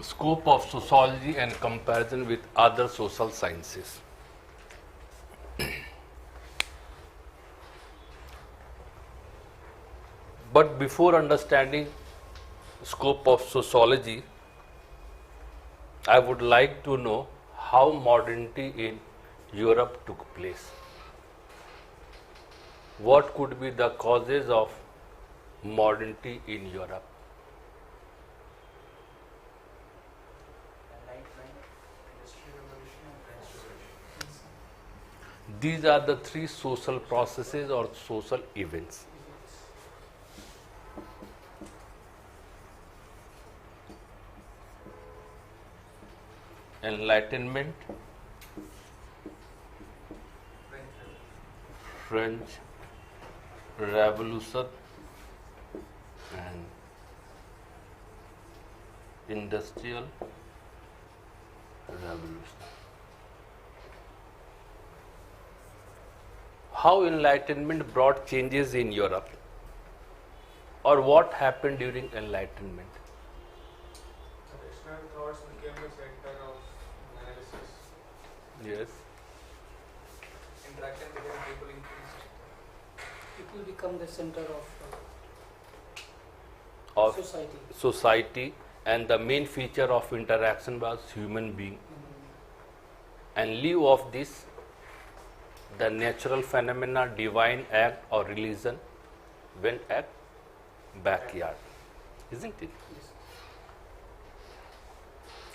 Scope of sociology and comparison with other social sciences. But before understanding scope of sociology, I would like to know how modernity in Europe took place. What could be the causes of modernity in Europe? These are the three social processes or social events. Enlightenment, French Revolution, and Industrial Revolution. How Enlightenment brought changes in Europe, or what happened during Enlightenment? Rational thoughts became the center of analysis. Yes. Interaction between people increased. People become the center Of society. And the main feature of interaction was human being. And lieu of this, the natural phenomena, divine act or religion went at backyard, isn't it? Yes.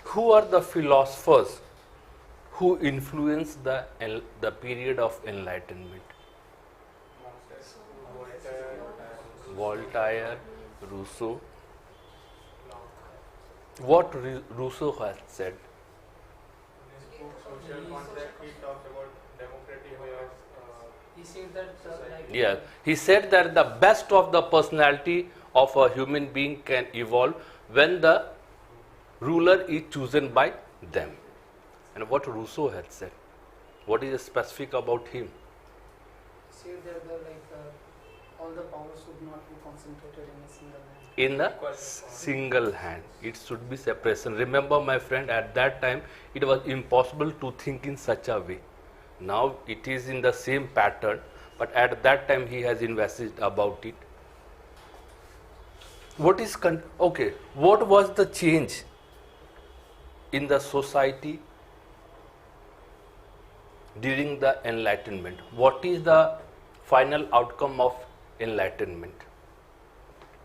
Who are the philosophers who influenced the period of Enlightenment? Voltaire, Rousseau. What Rousseau has said? In his book Social Contract, he talked about democratic way of He said that Yeah, he said that the best of the personality of a human being can evolve when the ruler is chosen by them. And what Rousseau had said, what is specific about him? said that all the power should not be concentrated in a single hand. In a single hand, it should be separation. Remember, my friend, at that time it was impossible to think in such a way. Now it is in the same pattern, but at that time he has invested about it. What is okay? What was the change in the society during the Enlightenment? What is the final outcome of Enlightenment?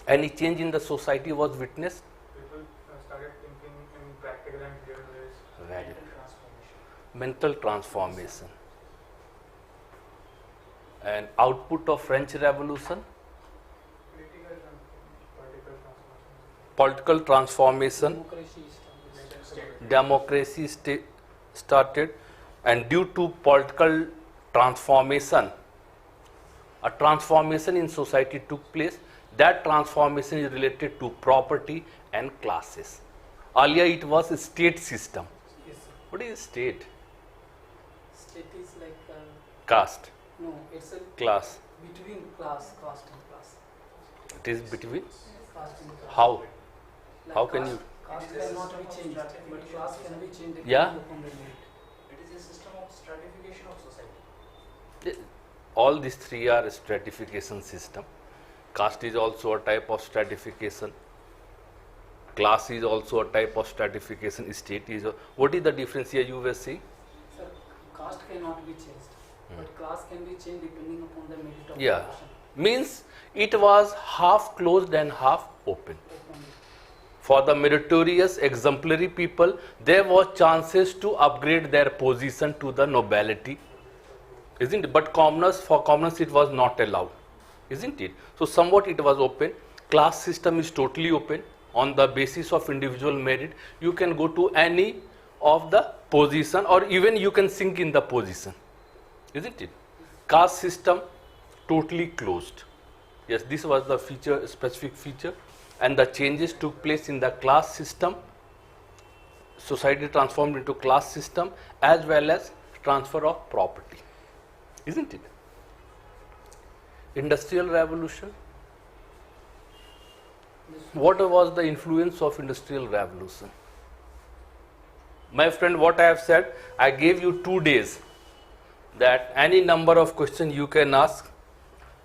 Any change in the society was witnessed? people started thinking in practical and real ways. Right. Mental transformation. And output of French Revolution? Political transformation. Political transformation. Democracy established. Democracy started, and due to political transformation, a transformation in society took place. That transformation is related to property and classes. Earlier it was a state system. Yes, sir. What is state? State is like Caste, no, it's a class. between caste and class. It is between. Caste and class. How? Like How can you? Caste cannot be changed, but class can be changed. Yeah. depending upon the merit. It is a system of stratification of society. All these three are stratification system. Caste is also a type of stratification. Class is also a type of stratification. State is. What is the difference here you will see? Sir, caste cannot be changed, but class can be changed depending upon the merit of Yeah. the person. Means it was half closed and half open. Openly. For the meritorious, exemplary people, there was chances to upgrade their position to the nobility, isn't it? But commoners, for commoners, it was not allowed, isn't it? So somewhat it was open. Class system is totally open. On the basis of individual merit, you can go to any of the position, or even you can sink in the position, isn't it? Caste system totally closed. Yes, this was the feature, specific feature, and the changes took place in the class system. Society transformed into class system, as well as transfer of property, isn't it? Industrial Revolution. What was the influence of Industrial Revolution? My friend, what I have said, I gave you 2 days that any number of questions you can ask.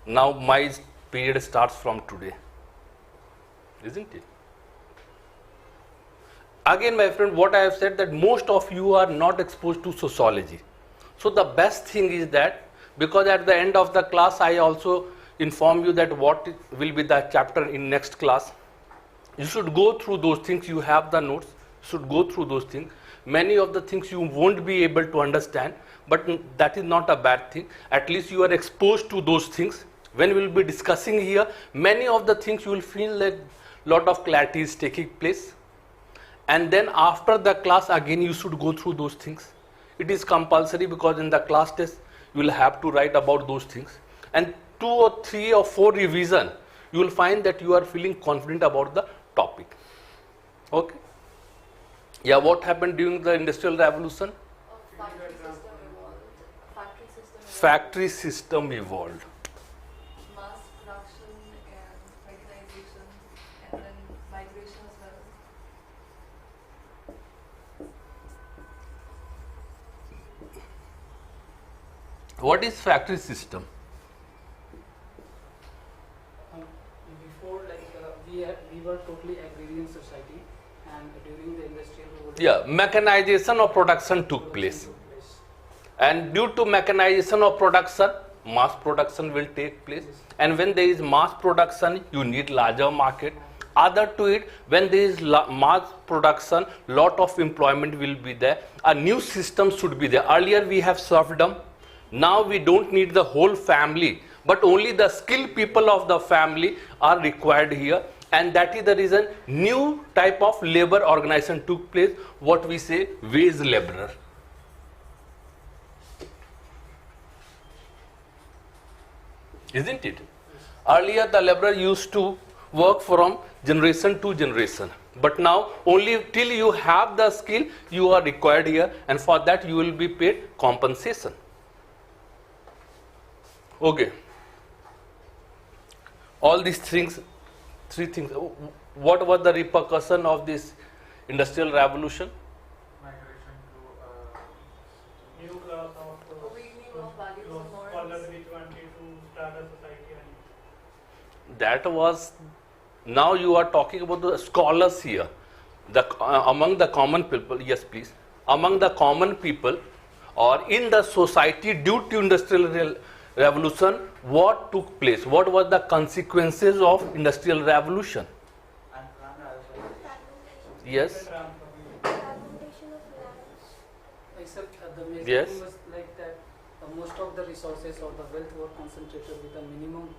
Now my period starts from today. Isn't it? Again, my friend, what I have said that most of you are not exposed to sociology. So the best thing is that, because at the end of the class I also inform you that what will be the chapter in next class. You should go through those things. You have the notes. You should go through those things. Many of the things you won't be able to understand, but that is not a bad thing. At least you are exposed to those things. When we will be discussing here, many of the things you will feel like lot of clarity is taking place. And then after the class, again you should go through those things. It is compulsory, because in the class test you will have to write about those things. And 2 or 3 or 4 revision, you will find that you are feeling confident about the topic. Okay. Yeah, what happened during the Industrial Revolution? Factory system evolved. Factory system evolved. Mass production and mechanization, and then migration as well. What is factory system? Before, we were totally agrarian society, and during the industrial revolution, Yeah, mechanization of production took place. And due to mechanization of production, mass production will take place. And when there is mass production, you need larger market. Other to it, when there is mass production, lot of employment will be there. A new system should be there. Earlier we have serfdom. Now we don't need the whole family, but only the skilled people of the family are required here. And that is the reason new type of labor organization took place, what we say wage laborer. Isn't it? Earlier the laborer used to work from generation to generation, but now only till you have the skill you are required here, and for that you will be paid compensation. Okay. All these things, 3 things. What was the repercussion of this industrial revolution? Migration to new class of Awakening of values and scholars norms. which wanted to start a society. And That was, now you are talking about the scholars here. Among the common people, yes please. Among the common people or in the society due to industrial revolution, what took place? What were the consequences of industrial revolution? Yes. Fragmentation of lands. except the major Yes. thing was like that most of the resources or the wealth were concentrated with a minimum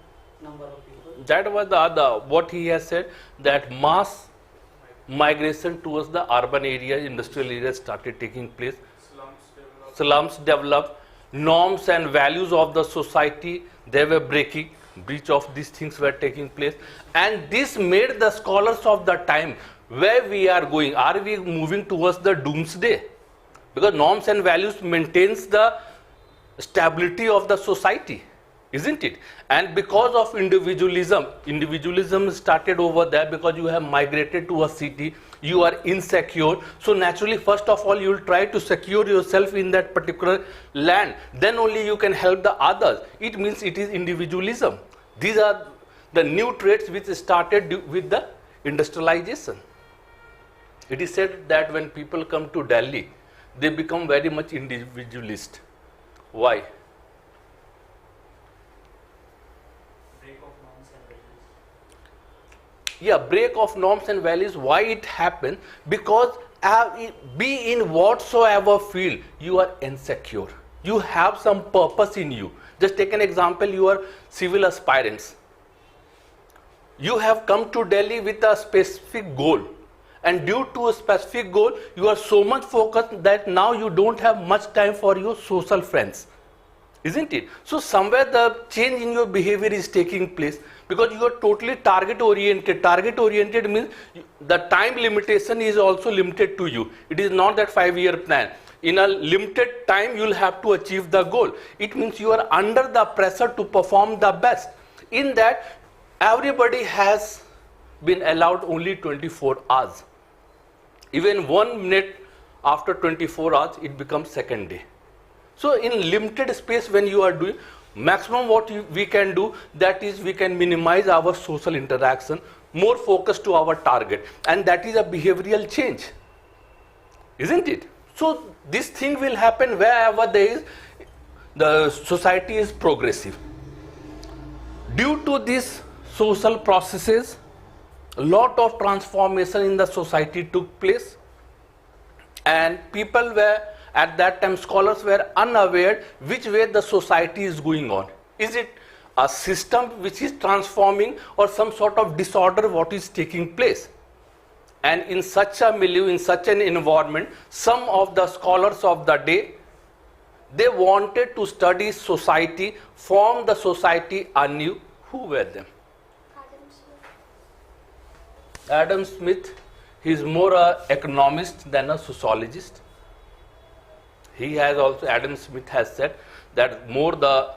number of people. That was the other, what he has said, that mass migration towards the urban area, industrial areas started taking place. Slums developed, norms and values of the society, they were breaking, breach of these things were taking place, and this made the scholars of the time, where we are going, are we moving towards the doomsday? Because norms and values maintains the stability of the society, isn't it? And because of individualism started over there, because you have migrated to a city, you are insecure, so naturally first of all you will try to secure yourself in that particular land, then only you can help the others. It means it is individualism. These are the new traits which started with the industrialization. It is said that when people come to Delhi, they become very much individualist. Why? Break of norms and values. Yeah, break of norms and values. Why it happened? Because be in whatsoever field, you are insecure. You have some purpose in you. Just take an example, you are civil aspirants. You have come to Delhi with a specific goal. And due to a specific goal, you are so much focused that now you don't have much time for your social friends. Isn't it? So somewhere the change in your behavior is taking place, because you are totally target oriented. Target oriented means the time limitation is also limited to you. It is not that 5-year plan. In a limited time, you will have to achieve the goal. It means you are under the pressure to perform the best. In that, everybody has been allowed only 24 hours. Even 1 minute After 24 hours, it becomes second day. So in limited space, when you are doing maximum, what we can do, that is we can minimize our social interaction, more focus to our target, and that is a behavioral change, isn't it? So this thing will happen wherever there is the society is progressive. Due to these social processes, a lot of transformation in the society took place, and people were at that time, scholars were unaware which way the society is going on. Is it a system which is transforming, or some sort of disorder what is taking place? And in such a milieu, in such an environment, some of the scholars of the day, they wanted to study society, form the society anew. Who were them? Adam Smith. Adam Smith, he is more an economist than a sociologist. He has also, Adam Smith has said that more the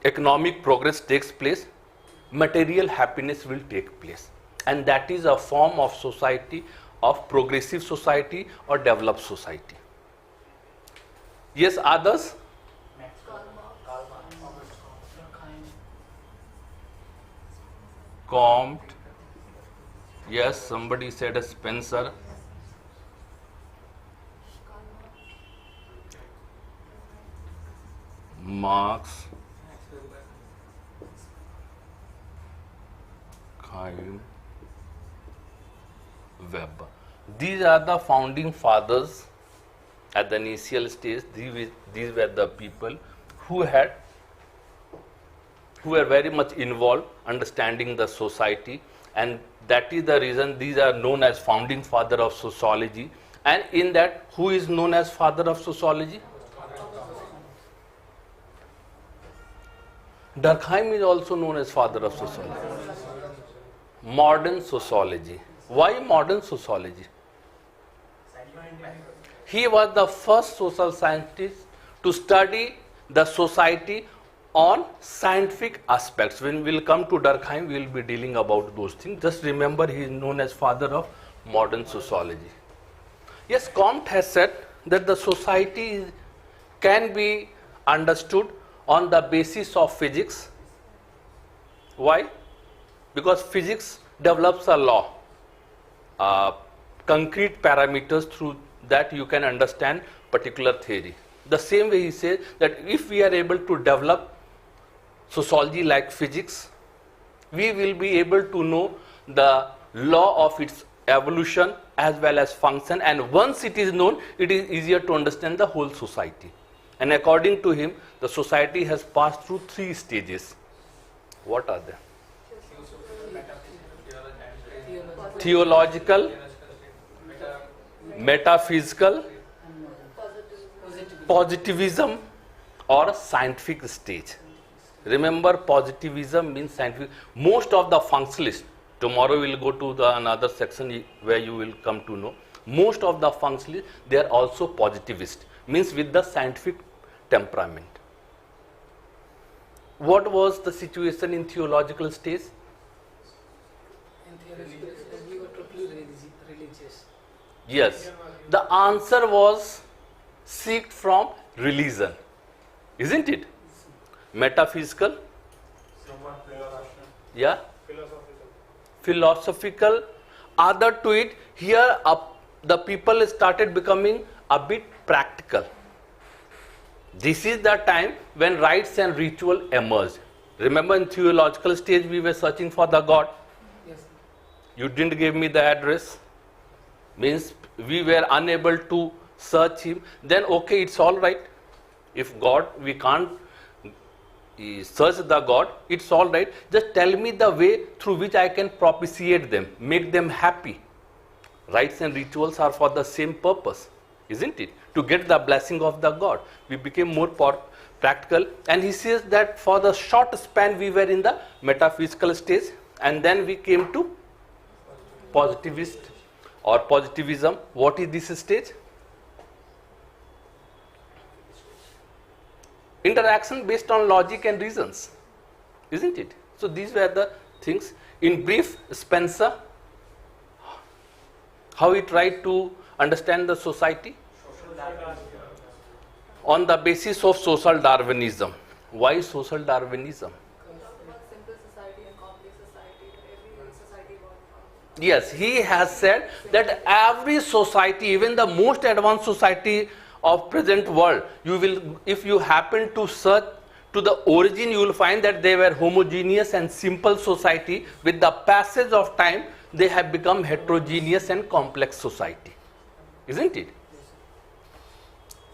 economic progress takes place, material happiness will take place. And that is a form of society, of progressive society or developed society. Yes, others? Comte. Yes, somebody said a Spencer. Marx. Chaim. Weber. These are the founding fathers at the initial stage. These were the people who were very much involved understanding the society, and that is the reason these are known as founding father of sociology. And in that, who is known as father of sociology? Durkheim is also known as father of sociology. Modern sociology. Why modern sociology? He was the first social scientist to study the society on scientific aspects. When we will come to Durkheim, we will be dealing about those things. Just remember, he is known as father of modern sociology. Yes, Comte has said that the society can be understood on the basis of physics. Why? Because physics develops a law, concrete parameters, through that you can understand particular theory. The same way he says that if we are able to develop sociology like physics, we will be able to know the law of its evolution as well as function, and once it is known, it is easier to understand the whole society. And according to him, the society has passed through 3 stages. What are they? Theological, metaphysical, positivism, or scientific stage. Remember, positivism means scientific. Most of the functionalists, tomorrow we will go to another section where you will come to know, most of the functionalists, they are also positivist, means with the scientific temperament. What was the situation in theological stage? In theological stage, we were totally religious. Yes, the answer was seeked from religion, isn't it? Metaphysical, yeah, philosophical. Other to it, here the people started becoming a bit practical. This is the time when rites and ritual emerged. Remember, in theological stage we were searching for the God. Yes. You didn't give me the address, means we were unable to search him. Then okay, it's all right. If God, we can't search the God, it's all right. Just tell me the way through which I can propitiate them, make them happy. Rites and rituals are for the same purpose, isn't it? To get the blessing of the God. We became more practical, and he says that for the short span we were in the metaphysical stage, and then we came to positivist or positivism. What is this stage? Interaction based on logic and reasons, isn't it? So these were the things. In brief, Spencer, How he tried to understand the society? On the basis of social Darwinism. Why social Darwinism? Talk about simple society and complex society. Every society evolved from. Yes, he has said that every society, even the most advanced society of present world, you will, if you happen to search to the origin, you will find that they were homogeneous and simple society. With the passage of time, they have become heterogeneous and complex society. Isn't it?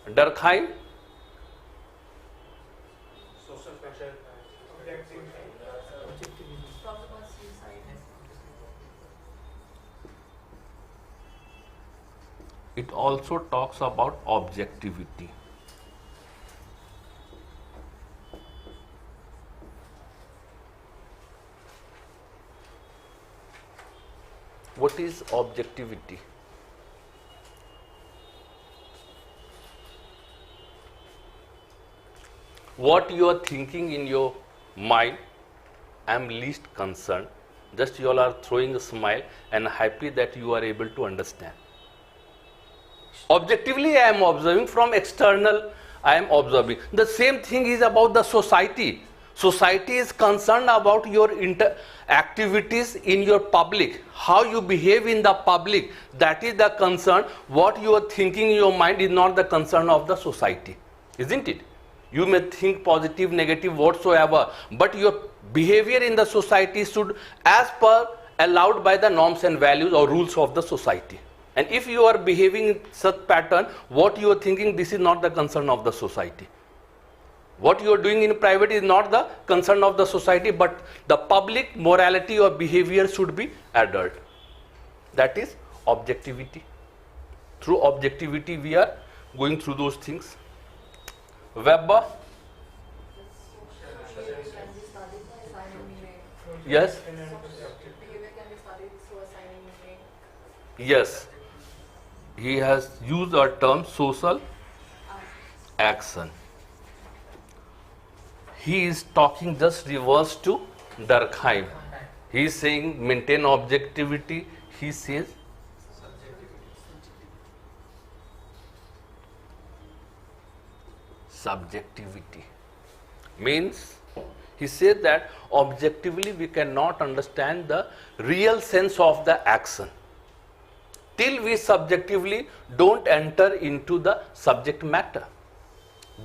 Durkheim? Social pressure. Talked about suicide. It also talks about objectivity. What is objectivity? What you are thinking in your mind, I am least concerned. Just you all are throwing a smile and happy that you are able to understand. Objectively, I am observing. From external, I am observing. The same thing is about the society. Society is concerned about your activities in your public, how you behave in the public. That is the concern. What you are thinking in your mind is not the concern of the society, isn't it? You may think positive, negative, whatsoever, but your behavior in the society should, as per allowed by the norms and values or rules of the society. And if you are behaving in such pattern, what you are thinking, this is not the concern of the society. What you are doing in private is not the concern of the society, but the public morality or behavior should be adhered. That is objectivity. Through objectivity, we are going through those things. Weber? Behavior can be studied by assigning meaning. Yes? Behavior can be studied through assigning meaning. Yes. He has used a term social action. He is talking just reverse to Durkheim. He is saying maintain objectivity. He says subjectivity. Means he says that objectively we cannot understand the real sense of the action till we subjectively don't enter into the subject matter.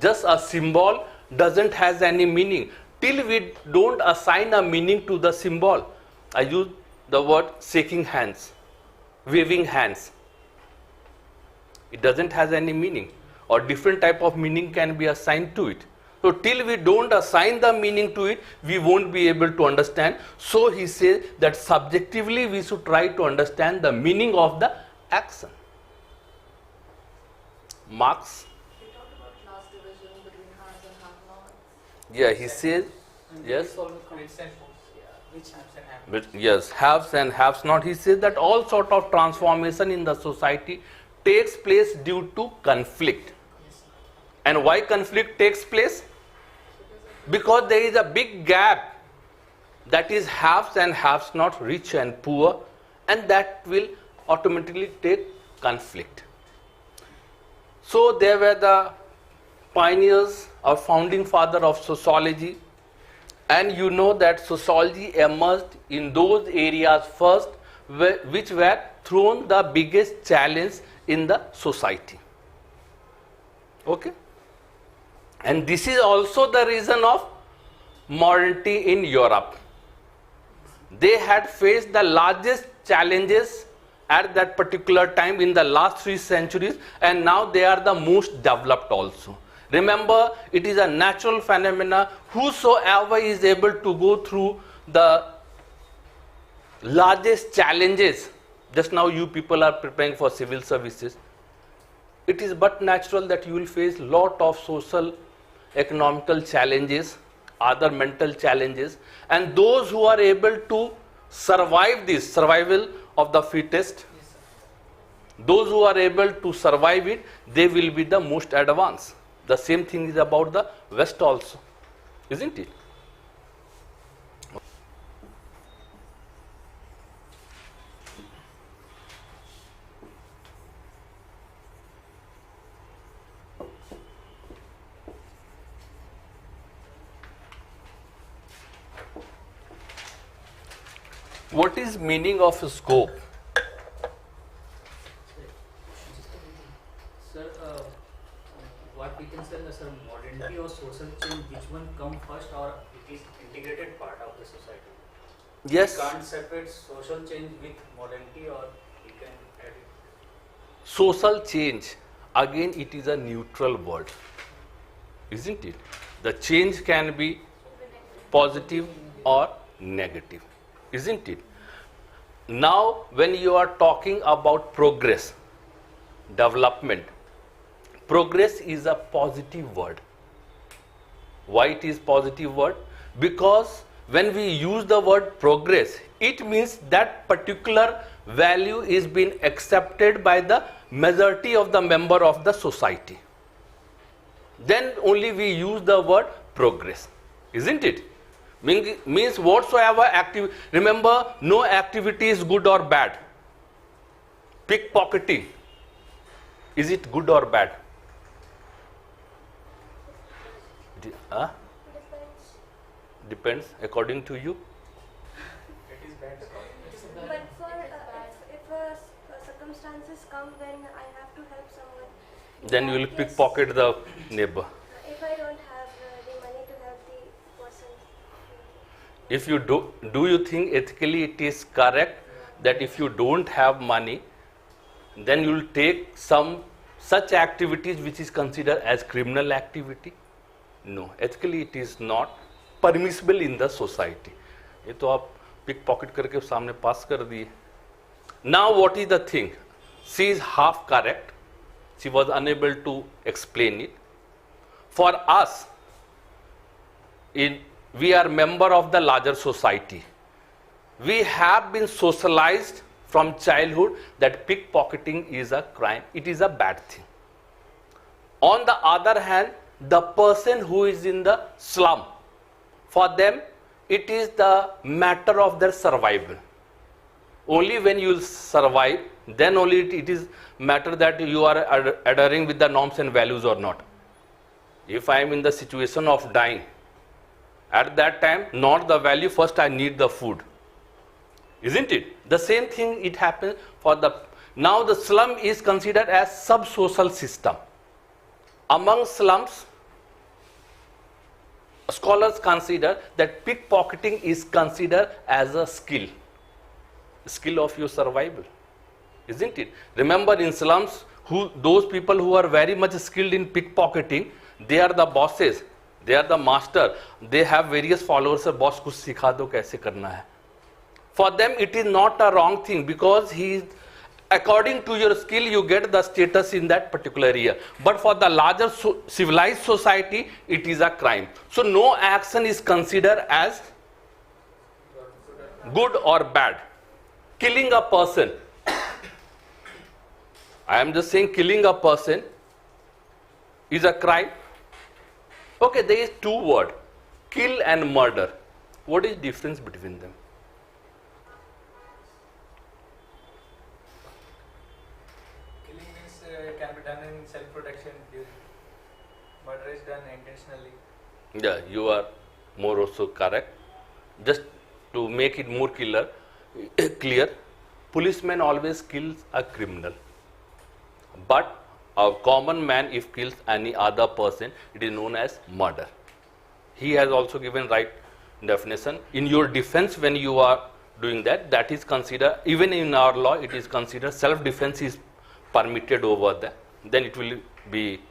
Just a symbol doesn't has any meaning till we don't assign a meaning to the symbol. I use the word shaking hands, waving hands. It doesn't has any meaning, or different type of meaning can be assigned to it. So till we don't assign the meaning to it, we won't be able to understand. So he says that subjectively we should try to understand the meaning of the action. Marx? We talked about class division between haves and have-nots. Yeah, he says, And yes. this also comes- Rich and poor. Rich haves and have. But yes, haves and haves not. He says that all sort of transformation in the society takes place due to conflict. And why conflict takes place? Because there is a big gap, that is haves and haves not, rich and poor, and that will automatically take conflict. So there were the pioneers or founding father of sociology, and you know that sociology emerged in those areas first which were thrown the biggest challenge in the society. Okay? And this is also the reason of modernity in Europe. They had faced the largest challenges at that particular time in the last 3 centuries, and now they are the most developed also. Remember, it is a natural phenomena. Whosoever is able to go through the largest challenges, just now you people are preparing for civil services, it is but natural that you will face lot of social, economical challenges, other mental challenges, and those who are able to survive this, survival of the fittest, those who are able to survive it, they will be the most advanced. The same thing is about the West also, isn't it? What is meaning of scope? Sir, what we can say is, sir, modernity or social change, which one come first, or it is integrated part of the society? Yes. We can't separate social change with modernity, or we can add it. Social change, again it is a neutral word, isn't it? The change can be positive or negative, isn't it? Now when you are talking about progress, development, progress is a positive word. Why it is positive word? Because when we use the word progress, it means that particular value is being accepted by the majority of the member of the society. Then only we use the word progress, isn't it? Means whatsoever activity, remember, no activity is good or bad. Pickpocketing, is it good or bad? Huh? Depends according to you. It is bad. But for if circumstances come when I have to help someone, in Then you that will case, pickpocket the neighbor. If I don't have the money to help the person, If you do you think ethically it is correct that if you don't have money, then you will take some such activities which is considered as criminal activity? No, ethically it is not permissible in the society. ये तो आप pick pocket करके सामने पास कर दिए. Now what is the thing? She is half correct. She was unable to explain it. For us, we are member of the larger society. We have been socialized from childhood that pickpocketing is a crime. It is a bad thing. On the other hand, the person who is in the slum, for them, it is the matter of their survival. Only when you survive, then only it is matter that you are adhering with the norms and values or not. If I am in the situation of dying, at that time, not the value, first I need the food. Isn't it? The same thing it happens for the, now the slum is considered as sub-social system. Among slums, scholars consider that pickpocketing is considered as a skill of your survival, isn't it? Remember, in slums, those people who are very much skilled in pickpocketing, they are the bosses, they are the master, they have various followers. Boss kuch sikha do kaise karna hai. For them it is not a wrong thing, because according to your skill you get the status in that particular area. But for the larger civilized society, it is a crime. So no action is considered as good or bad. Killing a person, I am just saying, killing a person is a crime. Okay, there is two words, kill and murder. What is the difference between them? Killing means can be done in self-protection. Murder is done intentionally. Yeah, you are more also correct. Just to make it more clear, policeman always kills a criminal. But a common man, if kills any other person, it is known as murder. He has also given right definition. In your defense, when you are doing that, that is considered, even in our law, it is considered self-defense is permitted over there. Then it will be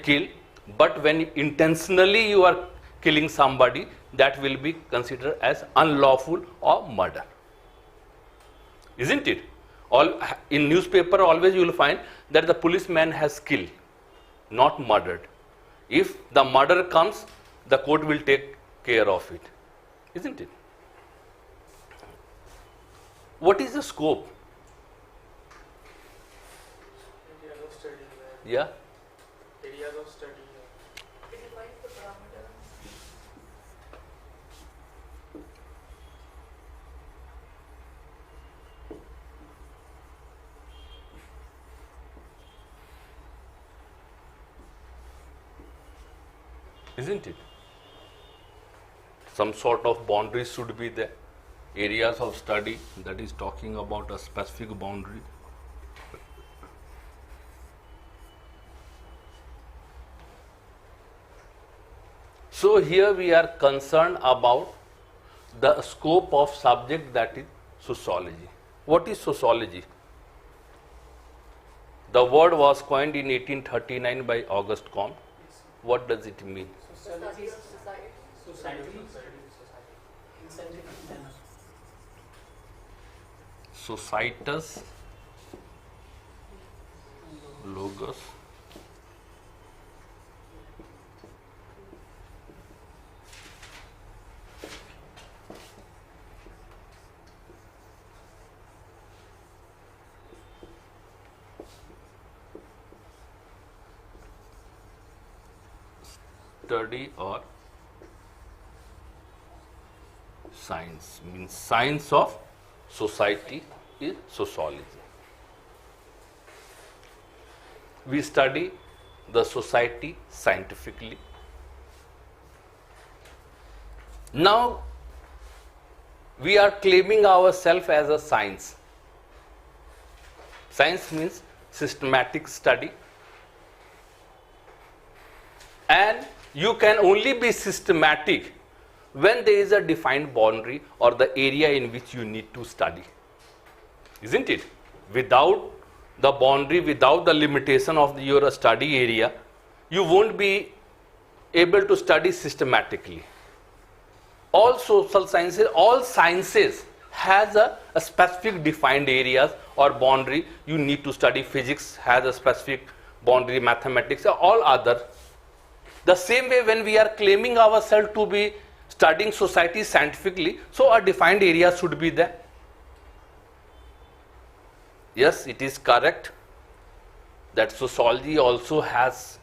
killed. But when intentionally you are killing somebody, that will be considered as unlawful or murder. Isn't it? In newspaper always you will find that the policeman has killed, not murdered. If the murder comes, the court will take care of it. Isn't it? What is the scope? Areas of study. Yeah? Areas of study. It defines the parameters. Isn't it? Some sort of boundaries should be there. areas of study, that is talking about a specific boundary. So here we are concerned about the scope of subject, that is sociology. What is sociology? The word was coined in 1839 by Auguste Comte. What does it mean? Sociology is Society. society in scientific manner. Societas logos study or science, means science of society is sociology. We study the society scientifically. Now we are claiming ourselves as a science. Science means systematic study, and you can only be systematic when there is a defined boundary or the area in which you need to study. Isn't it? Without the boundary, without the limitation of your study area, you won't be able to study systematically. All social sciences, all sciences has a specific defined areas or boundary you need to study. Physics has a specific boundary, mathematics, all other. The same way, when we are claiming ourselves to be studying society scientifically, so a defined area should be there. Yes, it is correct that sociology also has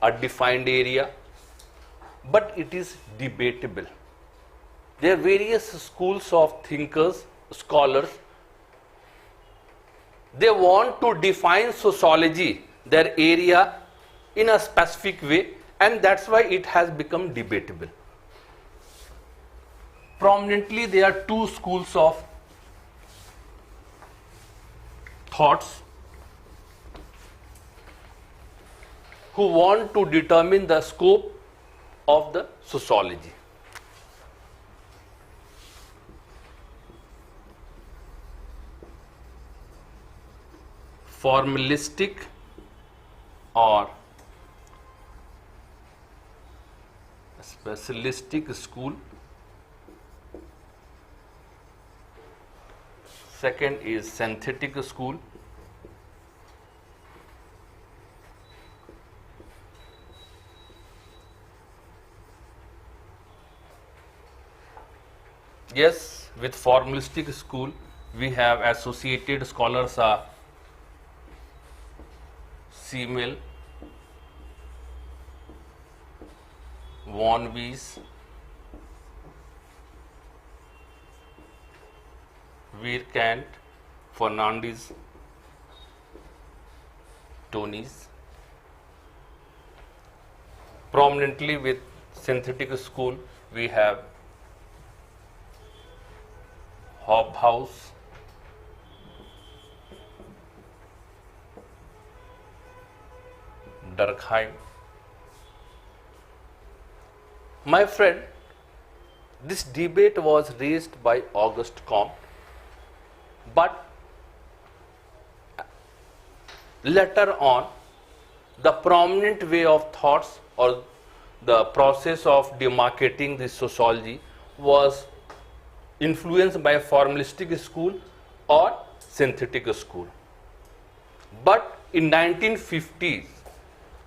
a defined area, but it is debatable. There are various schools of thinkers, scholars. They want to define sociology, their area, in a specific way, and that's why it has become debatable. Prominently, there are two schools of thoughts who want to determine the scope of the sociology. Formalistic or specialistic school. Second is synthetic school. Yes, with formalistic school, we have associated scholars are Simmel, Von Weiss, Weerkant, Fernandez, Tonis. Prominently with synthetic school, we have Hobhouse, Durkheim. My friend, this debate was raised by Auguste Comte, but later on, the prominent way of thoughts or the process of demarcating this sociology was influenced by a formalistic school or synthetic school. But in 1950s,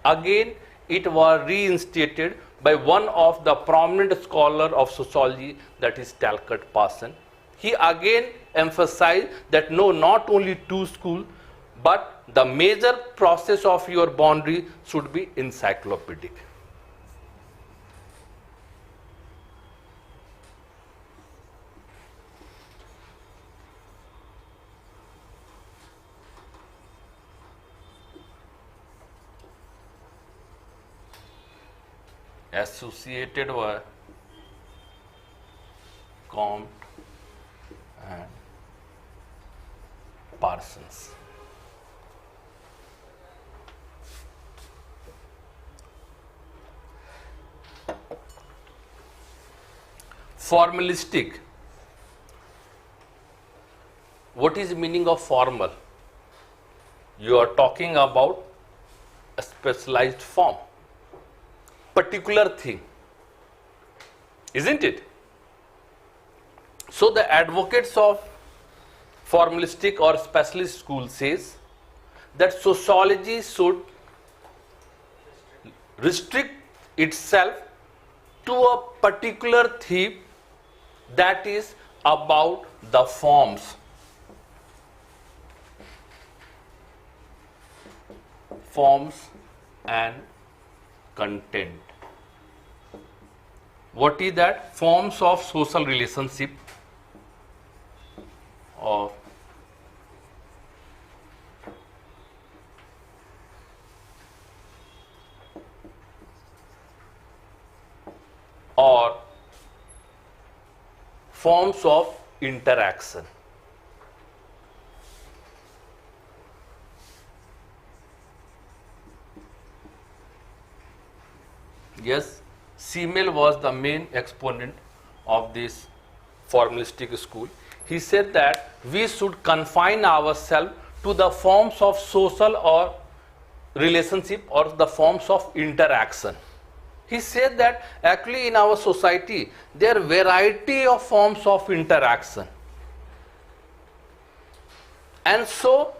again it was reinstated by one of the prominent scholar of sociology, that is Talcott Parson. He again emphasized that no, not only two schools, but the major process of your boundary should be encyclopedic. Associated were Comte, Parsons. Formalistic. What is the meaning of formal? You are talking about a specialized form, particular thing, isn't it? So the advocates of formalistic or specialist school says that sociology should restrict itself to a particular theme, that is about the forms. Forms and content. What is that? Forms of social relationship of or forms of interaction. Yes, Simmel was the main exponent of this formalistic school. He said that we should confine ourselves to the forms of social or relationship or the forms of interaction. He said that actually in our society there are variety of forms of interaction. And so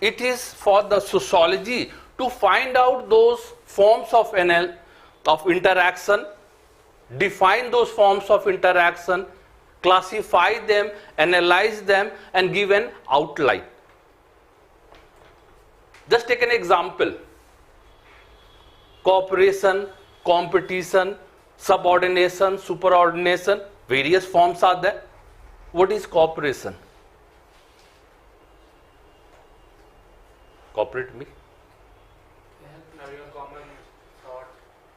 it is for the sociology to find out those forms of interaction, define those forms of interaction, classify them, analyze them, and give an outline. Just take an example. Cooperation, competition, subordination, superordination, various forms are there. What is cooperation? Cooperate me. Having a common thought,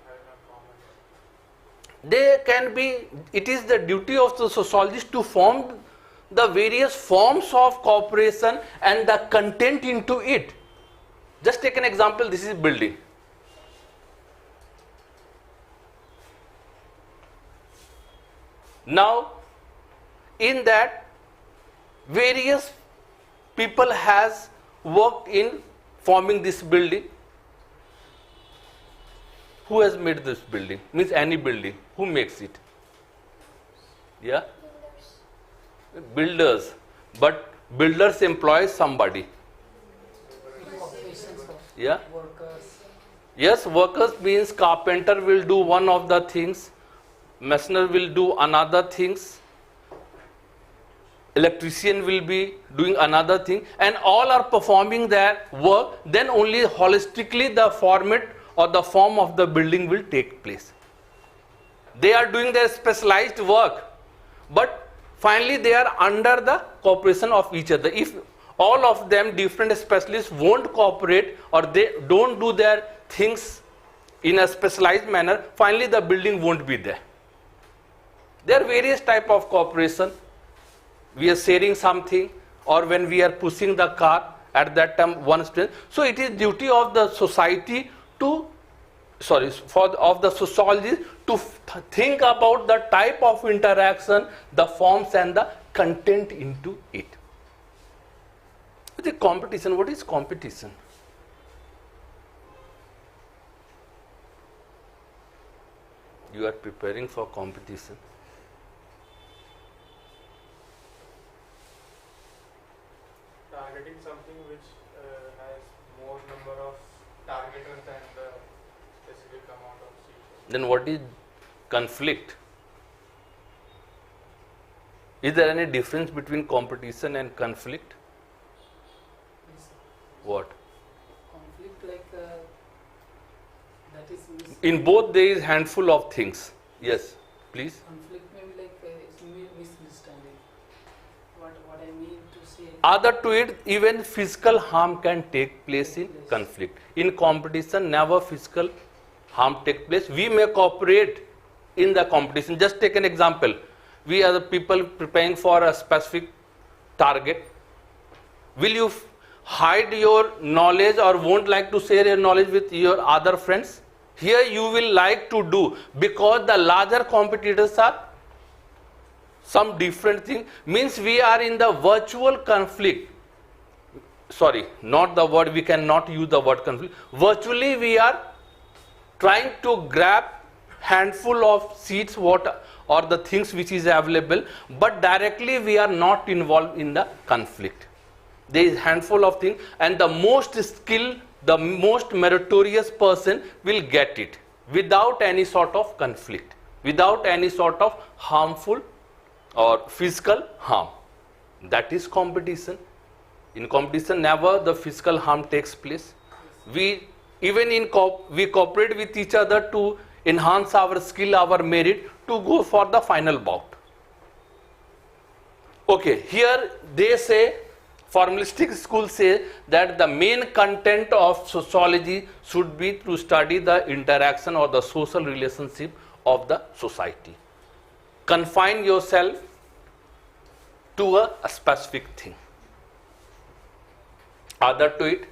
having a common. They can be, it is the duty of the sociologist to form the various forms of cooperation and the content into it. Just take an example, this is building. Now, in that, various people has worked in forming this building. Who has made this building? Means any building. Who makes it? Yeah? Builders. But builders employ somebody. Yeah? Workers. Yes, workers means carpenter will do one of the things, masoner will do another things, electrician will be doing another thing, and all are performing their work. Then only holistically the format or the form of the building will take place. They are doing their specialized work, but finally they are under the cooperation of each other. If all of them, different specialists, won't cooperate or they don't do their things in a specialized manner, finally the building won't be there. There are various types of cooperation. We are sharing something, or when we are pushing the car, at that time one student. So it is duty of the society to, of the sociologist to think about the type of interaction, the forms and the content into it. The competition, what is competition? You are preparing for competition. Targeting something which has more number of targeters than the specific amount of seats. Then what is conflict? Is there any difference between competition and conflict? What? Conflict that is In both there is handful of things. Yes, please. conflict may be it's misunderstanding. What I mean to say. Other to it, even physical harm can take place in conflict. In competition, never physical harm take place. We may cooperate in the competition. Just take an example. We are the people preparing for a specific target. Will you hide your knowledge or won't like to share your knowledge with your other friends? Here you will like to do, because the larger competitors are some different thing. Means we are in the virtual conflict. Sorry, not the word, we cannot use the word conflict. Virtually we are trying to grab handful of seats what or the things which is available, but directly we are not involved in the conflict. There is handful of things, and the most skilled, the most meritorious person will get it without any sort of conflict, without any sort of harmful or physical harm. That is competition. In competition, never the physical harm takes place. We cooperate with each other to enhance our skill, our merit, to go for the final bout. Okay, here they say, formalistic school say that the main content of sociology should be to study the interaction or the social relationship of the society. Confine yourself to a specific thing. Other to it,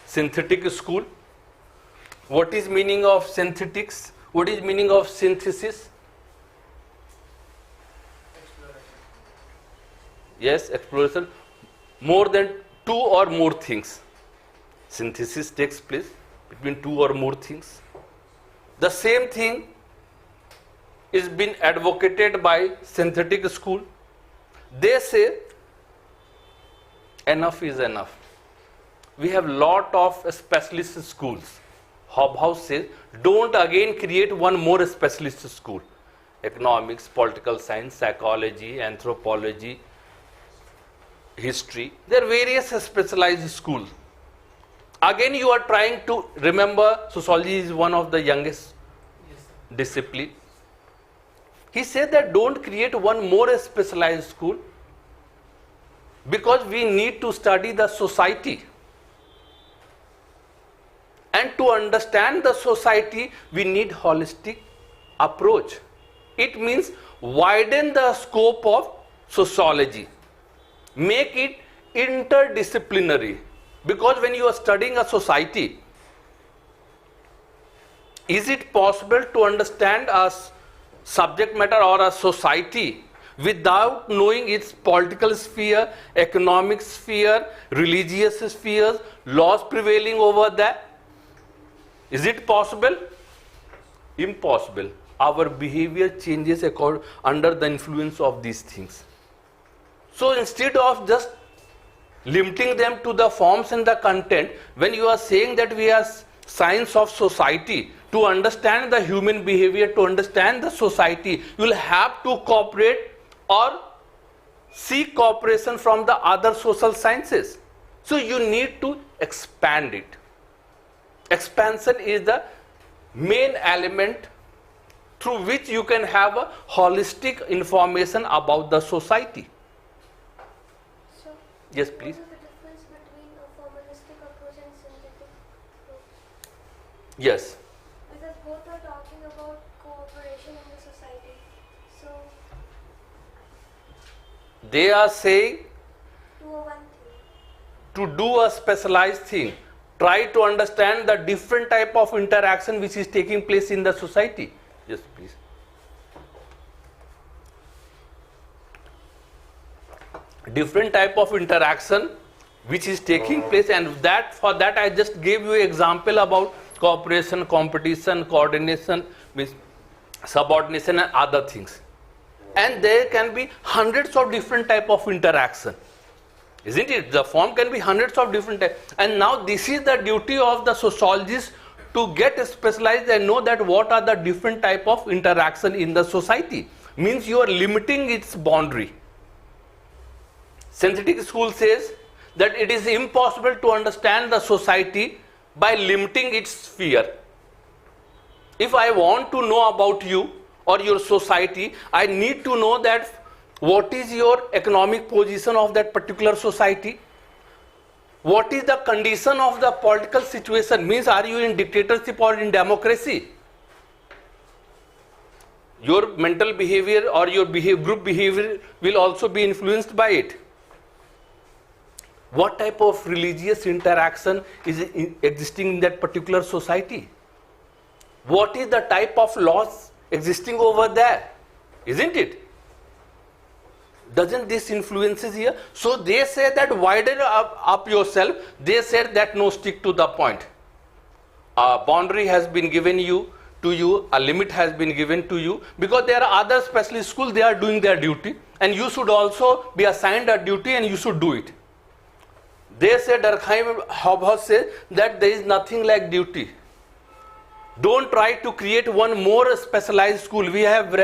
synthetic school. What is meaning of synthetics? What is meaning of synthesis? Yes, exploration. More than two or more things. Synthesis takes place between two or more things. The same thing is been advocated by synthetic school. They say enough is enough. We have lot of specialist schools. Hobhouse says, don't again create one more specialist school. Economics, political science, psychology, anthropology, history. There are various specialized schools. Again, you are trying to remember, sociology is one of the youngest discipline. He said that don't create one more specialized school, because we need to study the society. And to understand the society, we need holistic approach. It means widen the scope of sociology. Make it interdisciplinary. Because when you are studying a society, is it possible to understand a subject matter or a society without knowing its political sphere, economic sphere, religious spheres, laws prevailing over that? Is it possible? Impossible. Our behavior changes under the influence of these things. So instead of just limiting them to the forms and the content, when you are saying that we are science of society, to understand the human behavior, to understand the society, you will have to cooperate or seek cooperation from the other social sciences. So you need to expand it. Expansion is the main element through which you can have a holistic information about the society. So, Yes, please. what is the difference between a formalistic approach and synthetic approach? Yes. Because both are talking about cooperation in the society. So, They are saying do a one thing. to do a specialized thing. Try to understand the different type of interaction which is taking place in the society. Yes, please. Different type of interaction which is taking place, and that for that I just gave you an example about cooperation, competition, coordination, subordination and other things. And there can be hundreds of different type of interaction. Isn't it? The form can be hundreds of different types. And now this is the duty of the sociologist to get specialized and know that what are the different type of interaction in the society. Means you are limiting its boundary. Synthetic school says that it is impossible to understand the society by limiting its sphere. If I want to know about you or your society, I need to know that what is your economic position of that particular society? What is the condition of the political situation? Means are you in dictatorship or in democracy? Your mental behavior or your group behavior will also be influenced by it. What type of religious interaction is existing in that particular society? What is the type of laws existing over there? Isn't it? Doesn't this influences here? So they say that widen up yourself. They said that no, stick to the point. A boundary has been given to you, a limit has been given to you, because there are other specialist schools, they are doing their duty, and you should also be assigned a duty and you should do it. They say, Durkheim Hobbes says that there is nothing like duty. Don't try to create one more specialized school. We have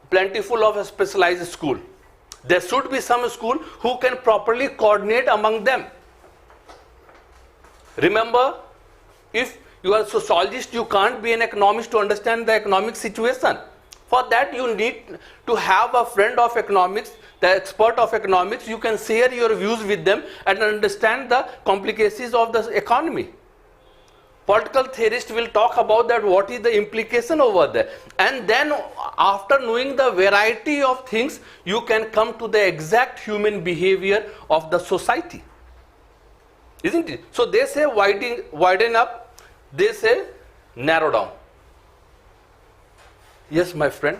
plentiful of a specialized school. There should be some school who can properly coordinate among them. Remember, if you are a sociologist, you can't be an economist to understand the economic situation. For that, you need to have a friend of economics, the expert of economics. You can share your views with them and understand the complications of the economy. Political theorists will talk about that, what is the implication over there. And then after knowing the variety of things, you can come to the exact human behavior of the society. Isn't it? So they say widen up, they say narrow down. Yes, my friend.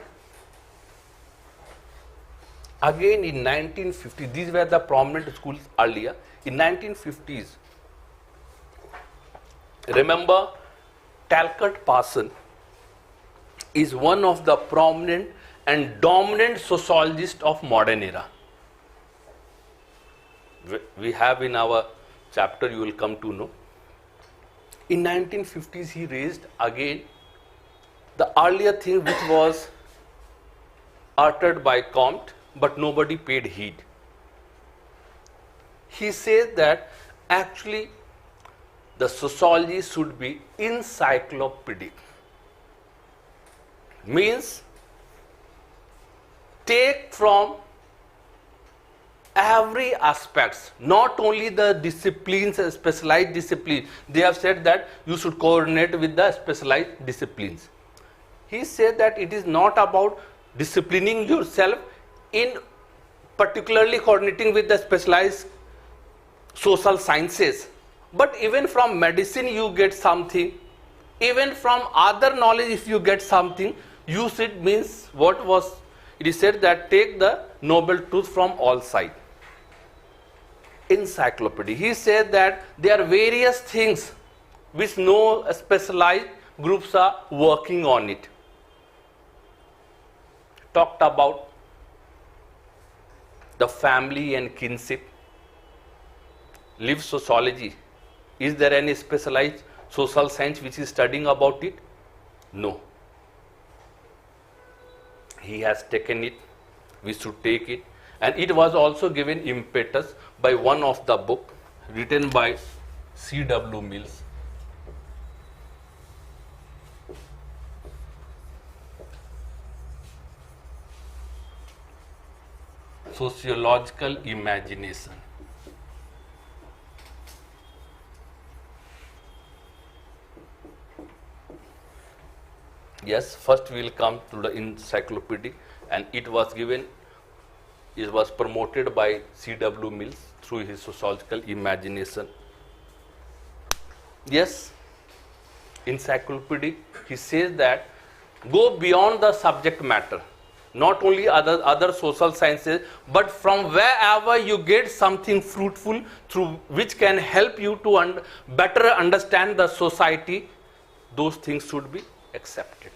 Again in 1950, these were the prominent schools earlier. In 1950s, remember, Talcott Parson is one of the prominent and dominant sociologists of modern era. We have in our chapter, you will come to know. In 1950s, he raised again the earlier thing which was uttered by Comte, but nobody paid heed. He says that actually the sociology should be encyclopedic. Means take from every aspects, not only the disciplines, specialized disciplines. They have said that you should coordinate with the specialized disciplines. He said that it is not about disciplining yourself in particularly coordinating with the specialized social sciences, but even from medicine you get something, even from other knowledge if you get something, use it. Means what was, it is said that take the noble truth from all sides. Encyclopedia. He said that there are various things which no specialized groups are working on it. Talked about the family and kinship. Live sociology. Is there any specialized social science which is studying about it? No. He has taken it. We should take it. And it was also given impetus by one of the book written by C.W. Mills. Sociological imagination. Yes, first we will come to the encyclopedia, and it was promoted by C.W. Mills through his sociological imagination. Yes, encyclopedia, he says that go beyond the subject matter, not only other social sciences, but from wherever you get something fruitful through which can help you to better understand the society, those things should be accepted.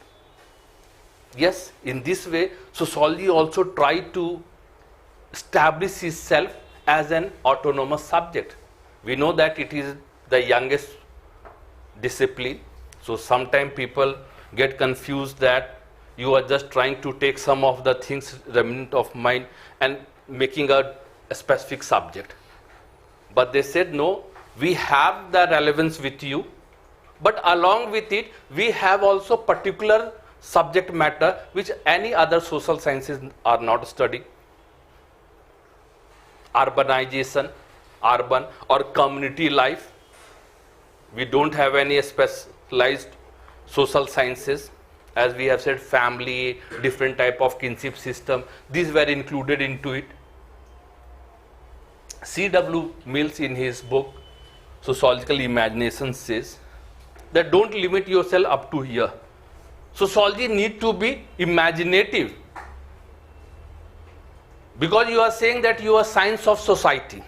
Yes, in this way, sociology also tried to establish itself as an autonomous subject. We know that it is the youngest discipline, so sometimes people get confused that you are just trying to take some of the things remnant of mind and making a specific subject. But they said no, we have the relevance with you, but along with it, we have also particular subject matter which any other social sciences are not studying. Urbanization, urban or community life. We don't have any specialized social sciences. As we have said, family, different type of kinship system, these were included into it. C.W. Mills in his book Sociological Imagination says that don't limit yourself up to here. Sociology need to be imaginative, because you are saying that you are science of society.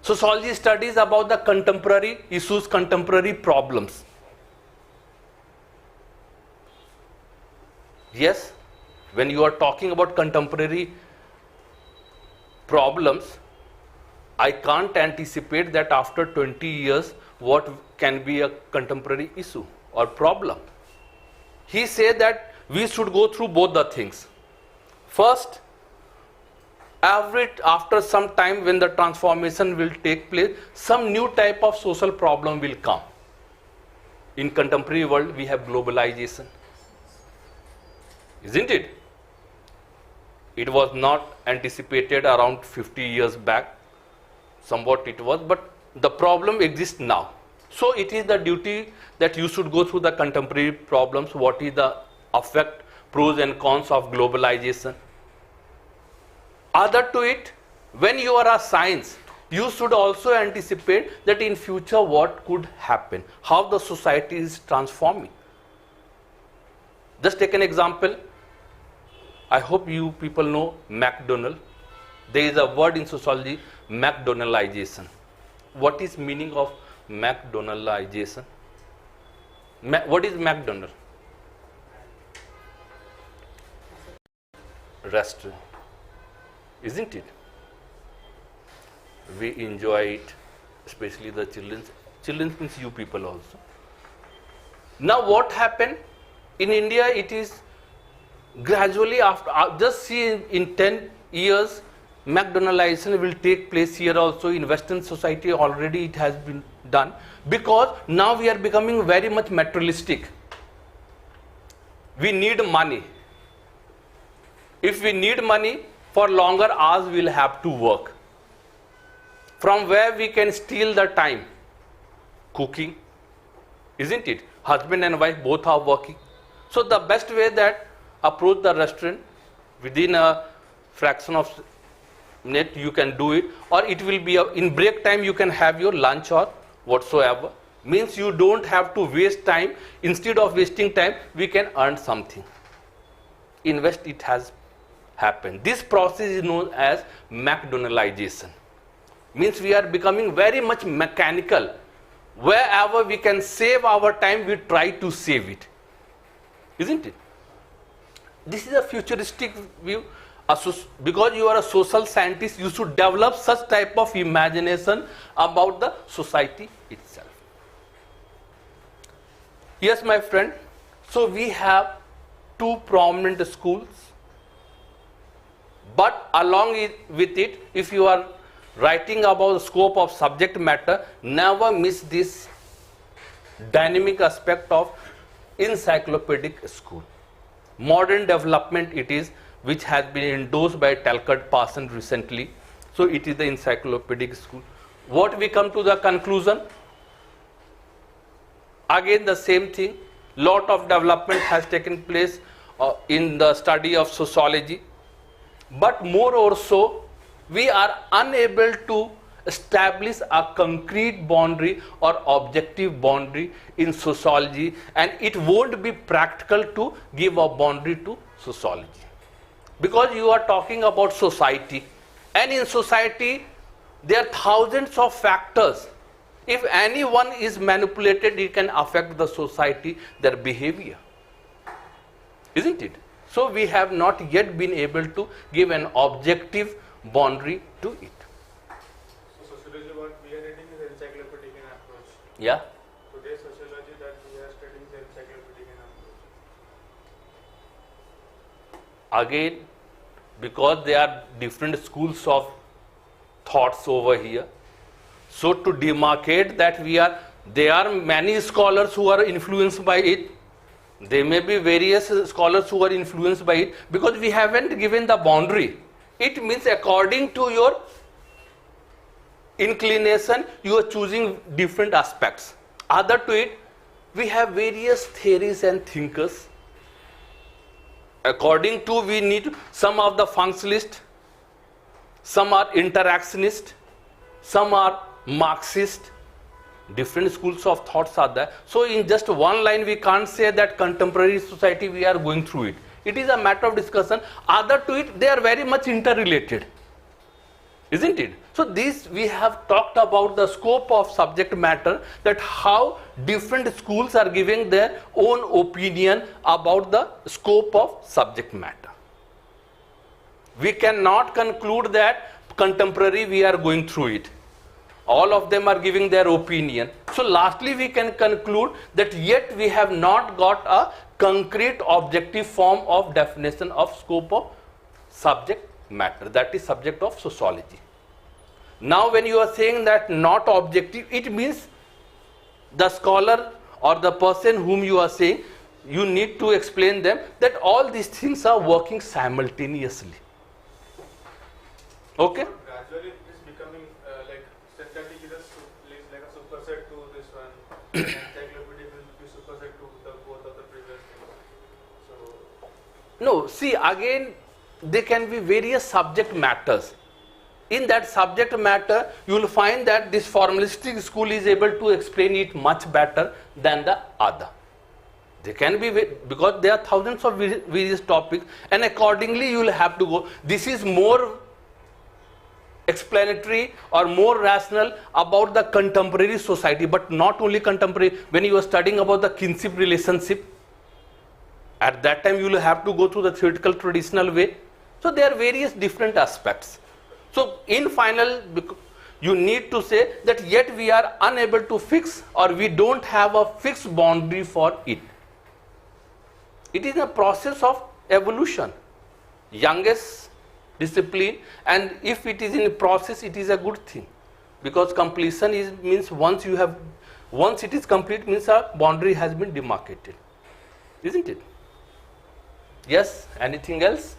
Sociology studies about the contemporary issues, contemporary problems. Yes, when you are talking about contemporary problems, I can't anticipate that after 20 years what can be a contemporary issue or problem. He said that we should go through both the things. First, after some time when the transformation will take place, some new type of social problem will come. In contemporary world, we have globalization. Isn't it? It was not anticipated around 50 years back. Somewhat it was, but the problem exists now. So it is the duty that you should go through the contemporary problems. What is the effect, pros and cons of globalization? Other to it, when you are a science, you should also anticipate that in future what could happen, how the society is transforming. Just take an example. I hope you people know McDonald. There is a word in sociology, McDonaldization. What is meaning of McDonaldization? What is McDonald? Restaurant. Isn't it? We enjoy it, especially the children. Children means you people also. Now what happened? In India it is gradually after, just see in 10 years, McDonaldization will take place here also. In Western society already it has been done, because now we are becoming very much materialistic. We need money. If we need money, for longer hours we will have to work. From where we can steal the time? Cooking. Isn't it? Husband and wife both are working. So the best way that approach the restaurant, within a fraction of minute you can do it, or it will be in break time you can have your lunch or whatsoever. Means you don't have to waste time. Instead of wasting time, we can earn something. Invest, it has happened. This process is known as McDonaldization. Means we are becoming very much mechanical. Wherever we can save our time, we try to save it. Isn't it? This is a futuristic view. Because you are a social scientist, you should develop such type of imagination about the society itself. Yes, my friend. So we have two prominent schools. But along with it, if you are writing about the scope of subject matter, never miss this dynamic aspect of encyclopedic school. Modern development it is, which has been endorsed by Talcott Parson recently. So it is the encyclopedic school. What we come to the conclusion? Again the same thing. Lot of development has taken place in the study of sociology. But more or so, we are unable to establish a concrete boundary or objective boundary in sociology, and it won't be practical to give a boundary to sociology. Because you are talking about society, and in society there are thousands of factors. If anyone is manipulated, it can affect the society, their behavior. Isn't it? So we have not yet been able to give an objective boundary to it. So sociology, what we are reading is encyclopedic in approach. Yeah. Today sociology that we are studying is encyclopedic in approach. Again, because there are different schools of thoughts over here, so to demarcate that there are many scholars who are influenced by it. There may be various scholars who are influenced by it, because we haven't given the boundary. It means according to your inclination, you are choosing different aspects. Other to it, we have various theories and thinkers. According to, we need some of the functionalists, some are interactionist, some are Marxist. Different schools of thoughts are there. So in just one line we can't say that contemporary society we are going through it. It is a matter of discussion. Other to it, they are very much interrelated, isn't it? So this we have talked about the scope of subject matter, that how different schools are giving their own opinion about the scope of subject matter. We cannot conclude that contemporary we are going through it. All of them are giving their opinion. So lastly we can conclude that yet we have not got a concrete objective form of definition of scope of subject matter, that is subject of sociology. Now when you are saying that not objective, it means the scholar or the person whom you are saying, you need to explain them that all these things are working simultaneously. Okay? Gradually it is becoming like synthetic is like a superset to this one, and encyclopedia will be superset to the both of the previous things. So No, see again there can be various subject matters. In that subject matter you will find that this formalistic school is able to explain it much better than the other. They can be, because there are thousands of various topics, and accordingly you will have to go. This is more explanatory or more rational about the contemporary society, but not only contemporary. When you are studying about the kinship relationship, at that time you will have to go through the theoretical traditional way. So there are various different aspects. So in final, you need to say that yet we are unable to fix, or we don't have a fixed boundary for it. It is a process of evolution. Youngest discipline, and if it is in a process, it is a good thing, because completion means once it is complete means a boundary has been demarcated, isn't it? Yes, anything else?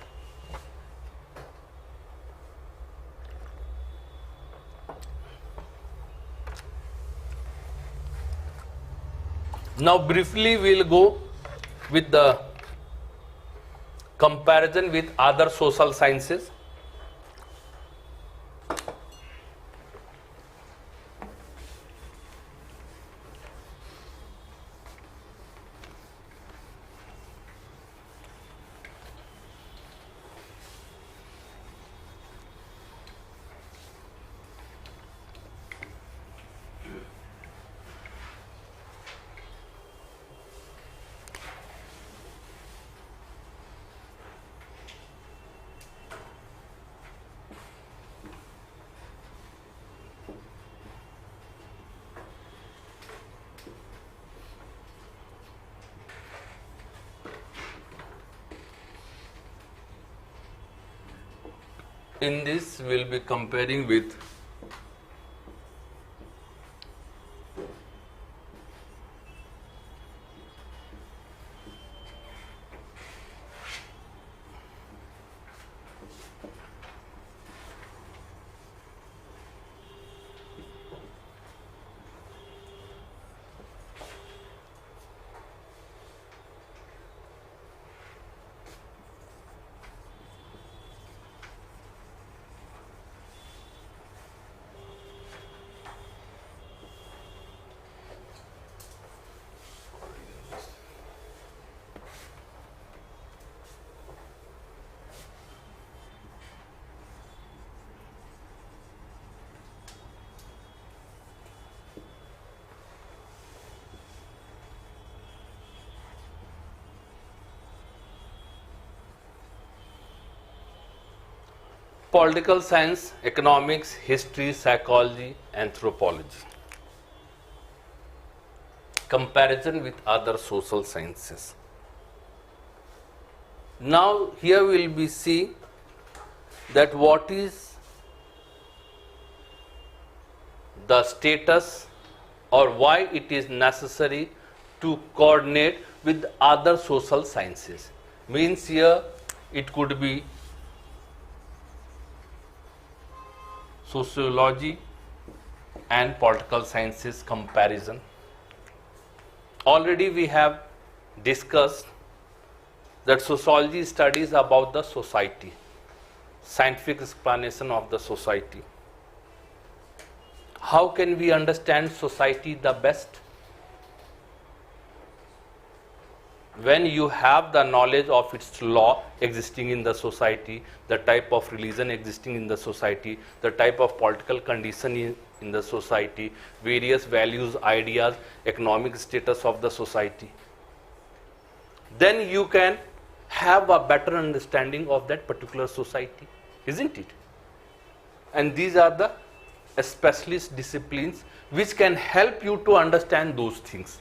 Now briefly we will go with the comparison with other social sciences. In this we will be comparing with political science, economics, history, psychology, anthropology. Comparison with other social sciences. Now here we will be seeing that what is the status or why it is necessary to coordinate with other social sciences. Means here it could be sociology and political sciences comparison. Already we have discussed that sociology studies about the society. scientific explanation of the society. How can we understand society the best? When you have the knowledge of its law existing in the society, the type of religion existing in the society, the type of political condition in the society, various values, ideas, economic status of the society, then you can have a better understanding of that particular society, isn't it? And these are the specialist disciplines which can help you to understand those things,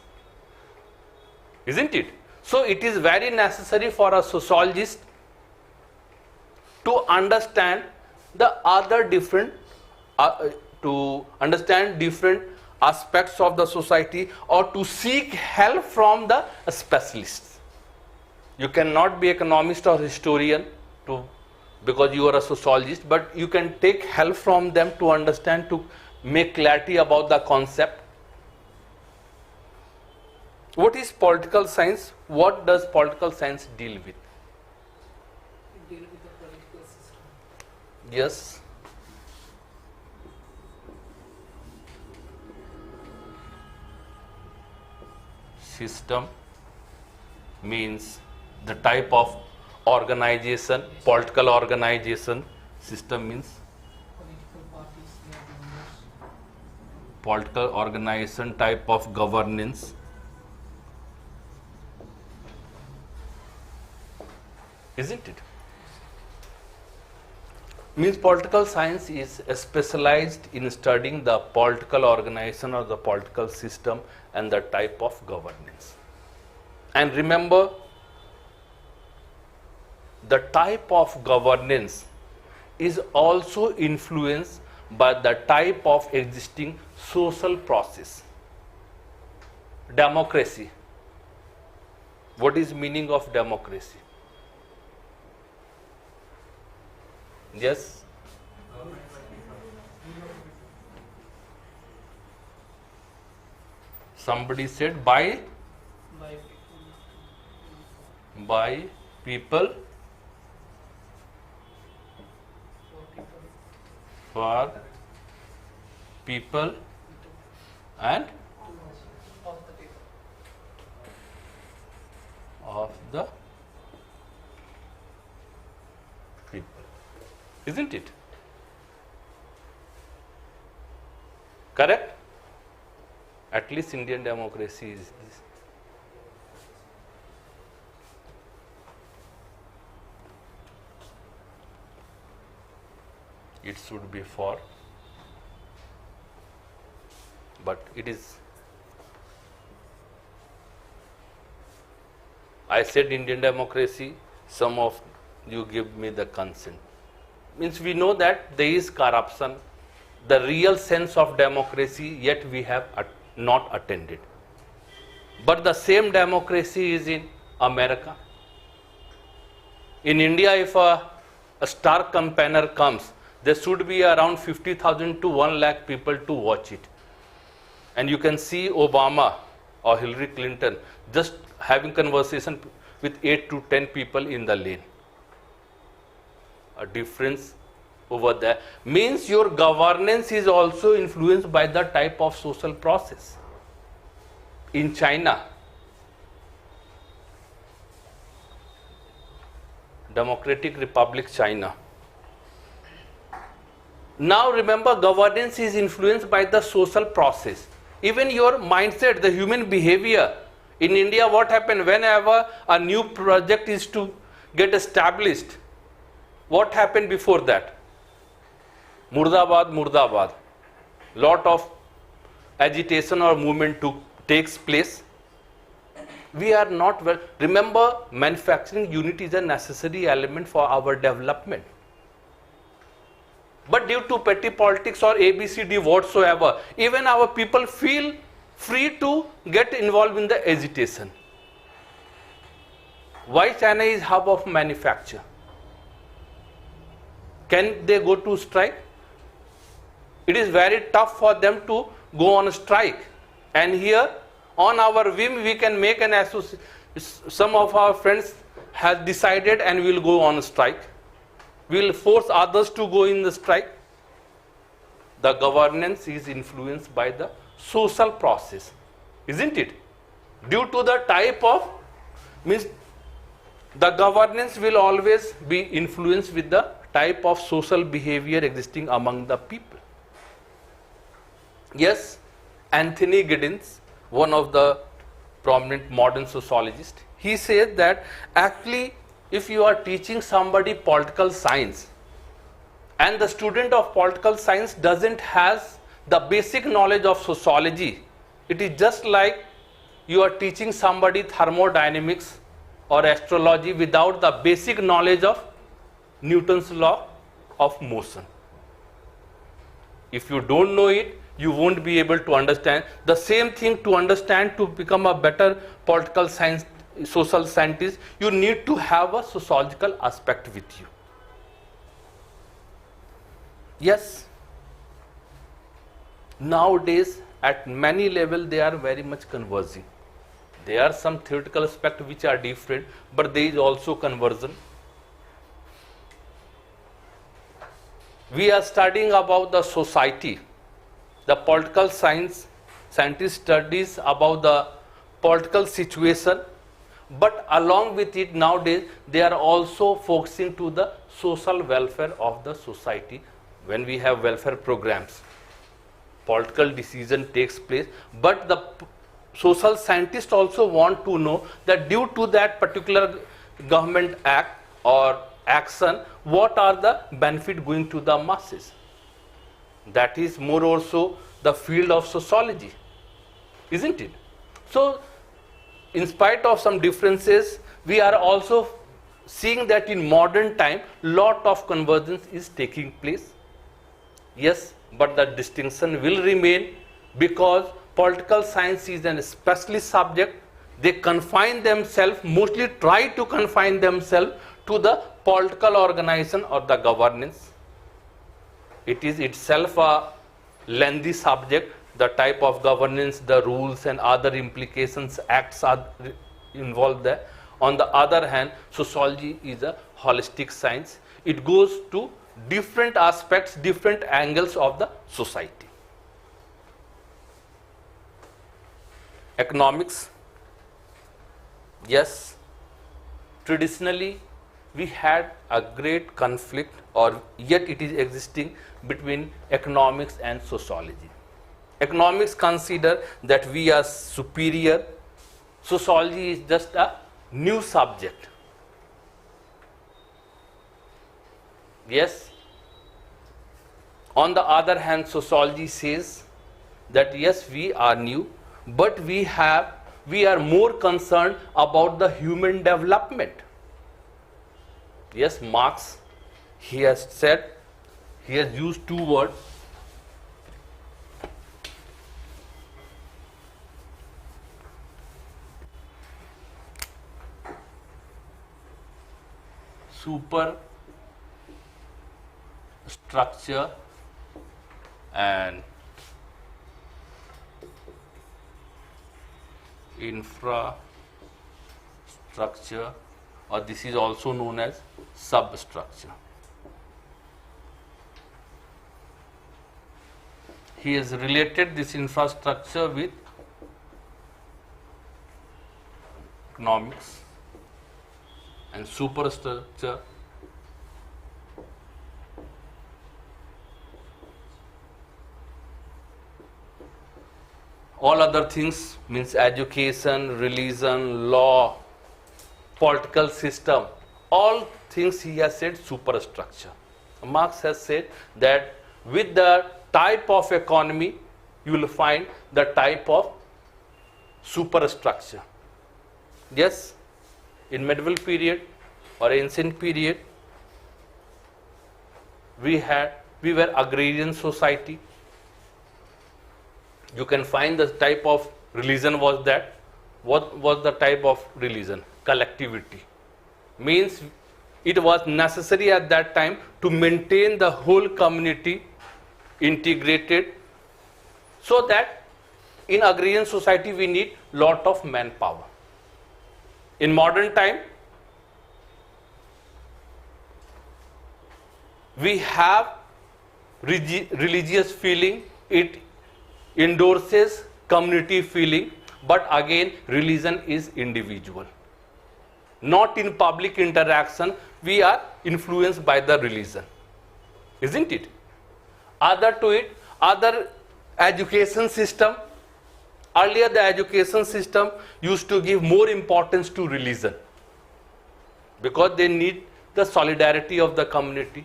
isn't it? So it is very necessary for a sociologist to understand the other different to understand different aspects of the society, or to seek help from the specialists. You cannot be economist or historian because you are a sociologist, but you can take help from them to understand, to make clarity about the concept. What is political science? What does political science deal with? Deal with the political system. Yes. System means the type of organization, political organization. System means Political parties, their members. political organization, type of governance. Isn't it? Means political science is specialized in studying the political organization or the political system and the type of governance. And remember, the type of governance is also influenced by the type of existing social process. Democracy. What is meaning of democracy? Yes? Somebody said by people, for people and of the people. Isn't it? Correct? At least Indian democracy is this. It should be for, but it is. I said Indian democracy, some of you give me the consent. Means we know that there is corruption, the real sense of democracy, yet we have not attended. But the same democracy is in America. In India, if a star campaigner comes, there should be around 50,000 to 1 lakh people to watch it. And you can see Obama or Hillary Clinton just having conversation with 8 to 10 people in the lane. A difference over there means your governance is also influenced by the type of social process. In China, Democratic Republic China. Now remember, governance is influenced by the social process. Even your mindset, the human behavior. In India, what happened whenever a new project is to get established? What happened before that? Murdabad, Murdabad. Lot of agitation or movement takes place. We are not well. Remember, manufacturing unit is a necessary element for our development. But due to petty politics or ABCD whatsoever, even our people feel free to get involved in the agitation. Why China is hub of manufacture? Can they go to strike? It is very tough for them to go on strike. And here, on our whim, we can make an association. Some of our friends have decided and will go on strike. will force others to go in the strike. The governance is influenced by the social process, isn't it? Due to the type of, means the governance will always be influenced with the type of social behavior existing among the people. Yes, Anthony Giddens, one of the prominent modern sociologists, he says that actually if you are teaching somebody political science and the student of political science doesn't has the basic knowledge of sociology, it is just like you are teaching somebody thermodynamics or astrology without the basic knowledge of Newton's law of motion. If you don't know it, you won't be able to understand. The same thing, to understand, to become a better political science, social scientist, you need to have a sociological aspect with you. Yes, nowadays at many levels they are very much converging. There are some theoretical aspects which are different, but there is also conversion. We are studying about the society. The political scientist studies about the political situation, but along with it nowadays they are also focusing to the social welfare of the society. When we have welfare programs, political decision takes place, but the social scientists also want to know that due to that particular government act or action, what are the benefits going to the masses. That is more also the field of sociology, isn't it? So, in spite of some differences, we are also seeing that in modern time, lot of convergence is taking place. Yes, but the distinction will remain because political science is an specialist subject. They confine themselves, mostly try to confine themselves to the political organization or the governance. It is itself a lengthy subject. The type of governance, the rules and other implications, acts are involved there. On the other hand, sociology is a holistic science. It goes to different aspects, different angles of the society. Economics. Yes, traditionally we had a great conflict, or yet it is existing, between economics and sociology. Economics consider that we are superior. Sociology is just a new subject. Yes. On the other hand, sociology says that yes, we are new, but we are more concerned about the human development. Yes, Marx, he has said, he has used two words. Superstructure and infrastructure, or this is also known as substructure. He has related this infrastructure with economics and superstructure. All other things, means education, religion, law, political system, all things he has said superstructure. Marx has said that with the type of economy, you will find the type of superstructure. Yes, in medieval period or ancient period, we were agrarian society. You can find the type of religion was that. What was the type of religion? Collectivity. Means it was necessary at that time to maintain the whole community integrated, so that in agrarian society we need lot of manpower. In modern time, We have religious feeling, it endorses community feeling, but again religion is individual. Not in public interaction, we are influenced by the religion, isn't it? Other education system, earlier the education system used to give more importance to religion because they need the solidarity of the community.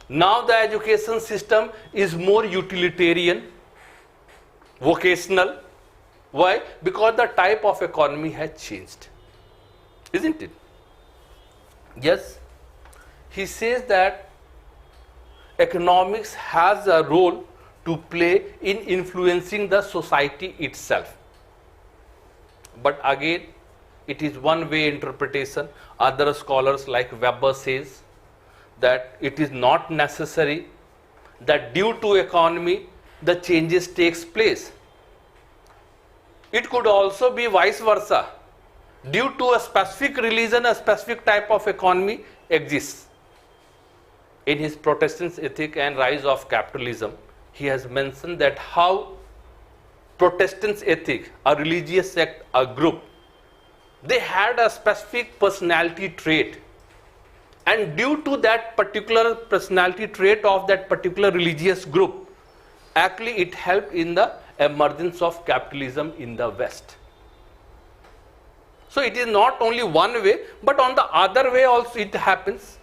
Now the education system is more utilitarian, vocational. Why? Because the type of economy has changed, isn't it? Yes, he says that economics has a role to play in influencing the society itself. But again, it is one-way interpretation. Other scholars like Weber says that it is not necessary that due to economy the changes takes place. It could also be vice versa. Due to a specific religion, a specific type of economy exists. In his Protestant Ethic and Rise of Capitalism, he has mentioned that how Protestant ethic, a religious sect, a group, they had a specific personality trait, and due to that particular personality trait of that particular religious group, actually it helped in the emergence of capitalism in the West. So it is not only one way, but on the other way also it happens.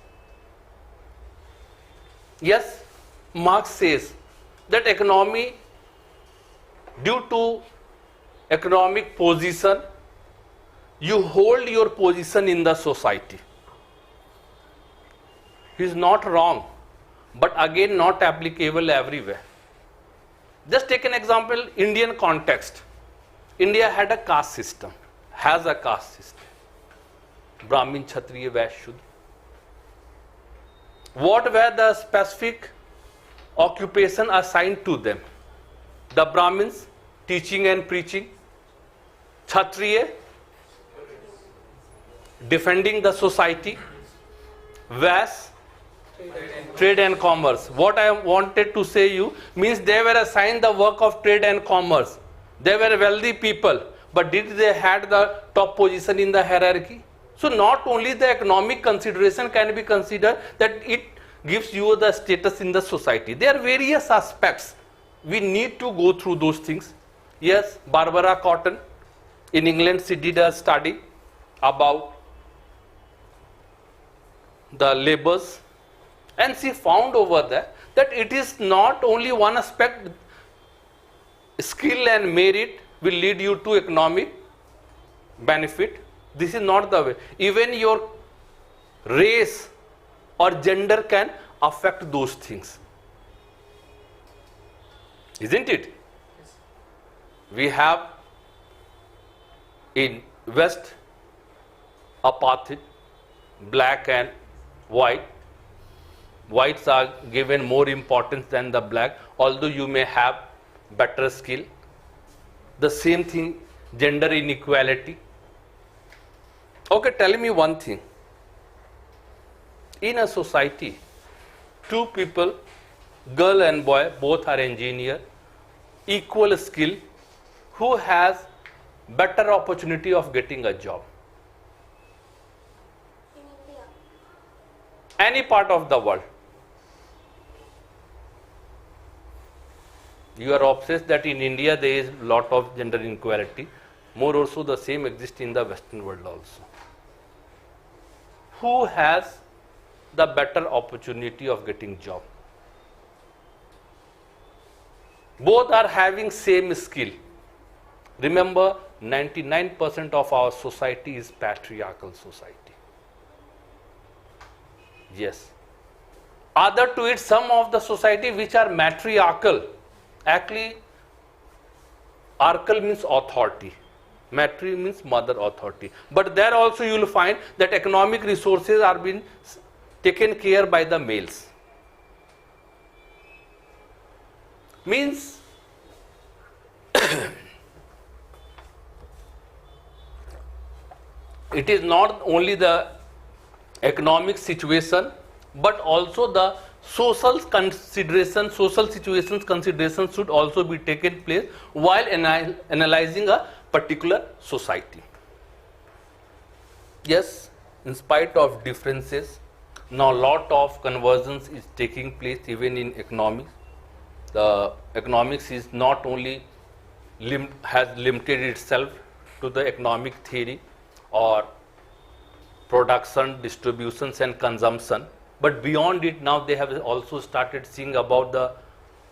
Yes, Marx says that economy, due to economic position, you hold your position in the society. He is not wrong, but again not applicable everywhere. Just take an example, Indian context. India had a caste system, has a caste system. Brahmin, Kshatriya, Vaishya, Shudra. What were the specific occupation assigned to them? The Brahmins, teaching and preaching. Kshatriya, defending the society. Vaishya, trade and commerce. What I wanted to say you means they were assigned the work of trade and commerce. They were wealthy people, but did they had the top position in the hierarchy? So not only the economic consideration can be considered, that it gives you the status in the society. There are various aspects. We need to go through those things. Yes, Barbara Cotton in England, she did a study about the labors, and she found over there that it is not only one aspect, skill and merit will lead you to economic benefit. This is not the way. Even your race or gender can affect those things. Isn't it? We have in West apartheid, black and white. Whites are given more importance than the black, although you may have better skill. The same thing, gender inequality. Okay, tell me one thing. In a society, two people, girl and boy, both are engineer, equal skill, who has better opportunity of getting a job? In India. Any part of the world. You are obsessed that in India there is lot of gender inequality. More also the same exists in the Western world also. Who has the better opportunity of getting job? Both are having same skill. Remember, 99% of our society is patriarchal society. Yes. Other to it, some of the society which are matriarchal. Actually, archal means authority. Matri means mother authority. But there also you will find that economic resources are being taken care by the males. Means it is not only the economic situation, but also the social consideration, social situations considerations should also be taken place while analyzing a particular society. Yes, in spite of differences, now lot of convergence is taking place even in economics. The economics is not only has limited itself to the economic theory or production, distributions and consumption, but beyond it now they have also started seeing about the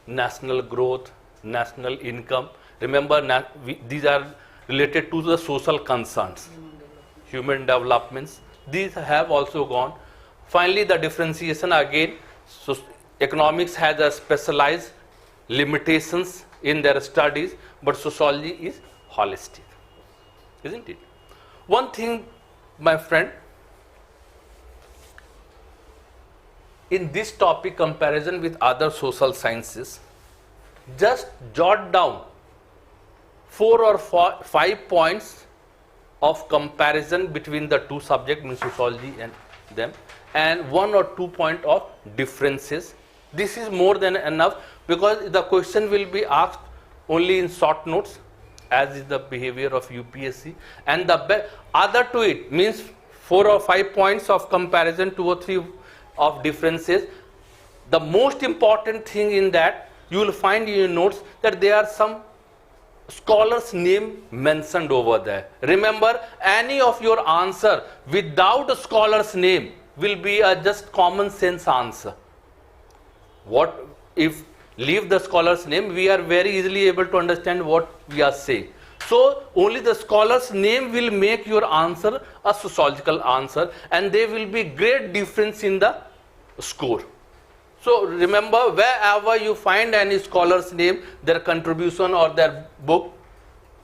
national growth, national income. Remember, these are related to the social concerns, human developments. These have also gone. Finally, the differentiation again, so economics has a specialized limitations in their studies, but sociology is holistic, isn't it? One thing, my friend, in this topic comparison with other social sciences, just jot down 4 or 5 points of comparison between the two subjects, means sociology and them, and 1 or 2 points of differences. This is more than enough, because the question will be asked only in short notes, as is the behavior of UPSC, and the other to it means 4 or 5 points of comparison, 2 or 3 of differences. The most important thing in that, you will find in your notes that there are some scholars' name mentioned over there. Remember, any of your answer without a scholar's name will be a just common sense answer. What if leave the scholar's name, we are very easily able to understand what we are saying. So only the scholar's name will make your answer a sociological answer, and there will be great difference in the score. So remember, wherever you find any scholar's name, their contribution or their book,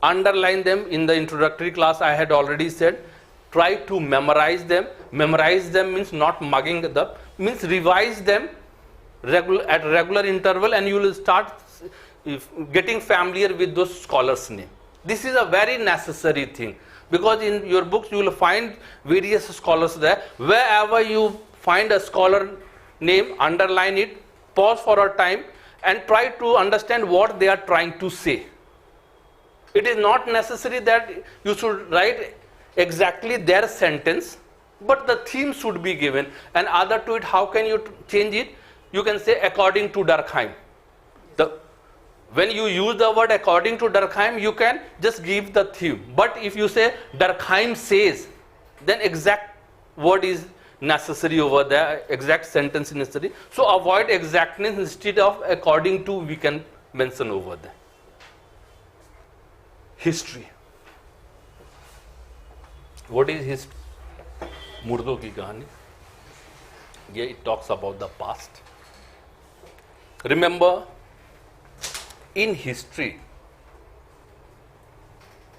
underline them. In the introductory class I had already said, try to memorize them. Memorize them means not mugging them, means revise them at regular interval, and you will start getting familiar with those scholars' name. This is a very necessary thing, because in your books you will find various scholars there. Wherever you find a scholar name, underline it, pause for a time and try to understand what they are trying to say. It is not necessary that you should write exactly their sentence, but the theme should be given, and other to it, how can you change it? You can say according to Durkheim. When you use the word according to Durkheim, you can just give the theme. But if you say Durkheim says, then exact word is necessary over there, exact sentence necessary. So avoid exactness, instead of according to we can mention over there. History. What is history? मुर्दों की कहानी. Yeah, it talks about the past. Remember, in history,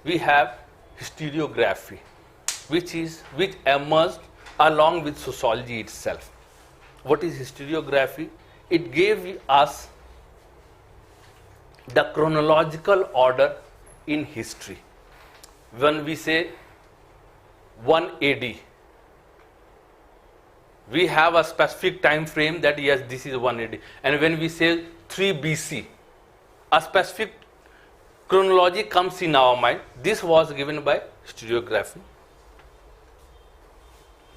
we have historiography, which emerged along with sociology itself. What is historiography? It gave us the chronological order in history. When we say 1 AD, we have a specific time frame that yes, this is 1 AD. And when we say 3 BC, a specific chronology comes in our mind. This was given by historiography.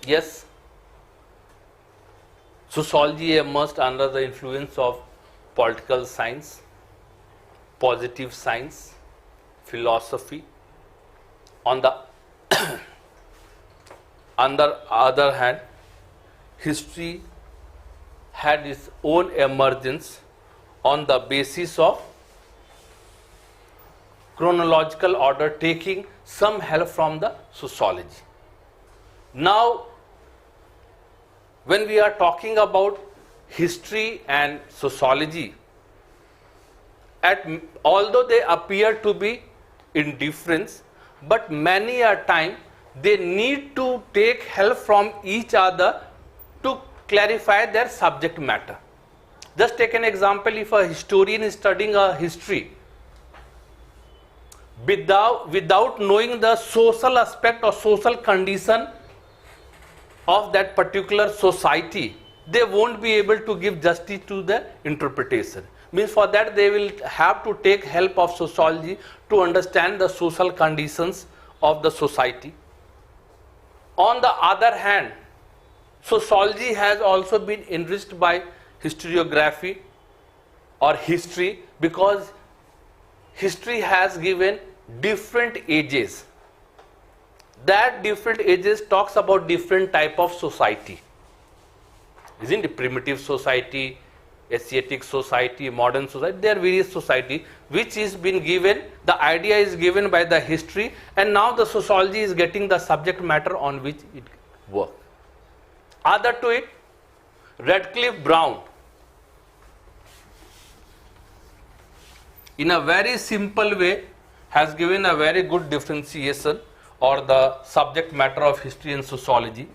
Yes, sociology emerged under the influence of political science, positive science, philosophy. On the other hand, history had its own emergence on the basis of chronological order, taking some help from the sociology. Now, when we are talking about history and sociology, although they appear to be in difference, but many a time they need to take help from each other to clarify their subject matter. Just take an example. If a historian is studying a history, without knowing the social aspect or social condition of that particular society, they won't be able to give justice to the interpretation. Means for that they will have to take help of sociology to understand the social conditions of the society. On the other hand, sociology has also been enriched by historiography or history, because history has given different ages. That different ages talks about different type of society. Isn't it? Primitive society, Asiatic society, modern society, there are various society which is been given, the idea is given by the history, and now the sociology is getting the subject matter on which it works. Other to it, Radcliffe Brown, in a very simple way, has given a very good differentiation or the subject matter of history and sociology.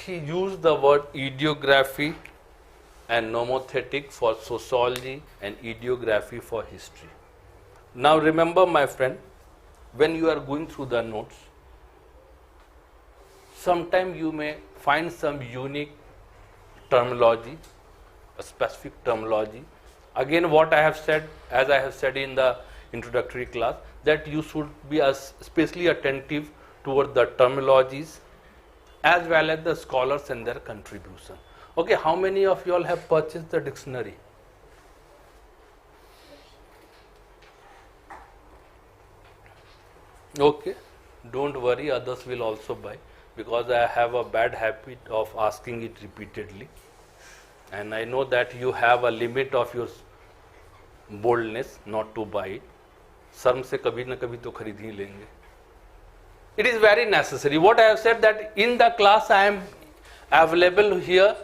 He used the word ideography and nomothetic for sociology and ideography for history. Now remember, my friend, when you are going through the notes, sometime you may find some unique terminology, a specific terminology. Again, what I have said, as I have said in the introductory class, that you should be especially attentive toward the terminologies as well as the scholars and their contribution. Okay, how many of you all have purchased the dictionary? Okay, don't worry, others will also buy, because I have a bad habit of asking it repeatedly, and I know that you have a limit of your boldness not to buy it. शर्म से कभी न कभी तो खरीद ही लेंगे. It is very necessary. What I have said, that in the class I am available here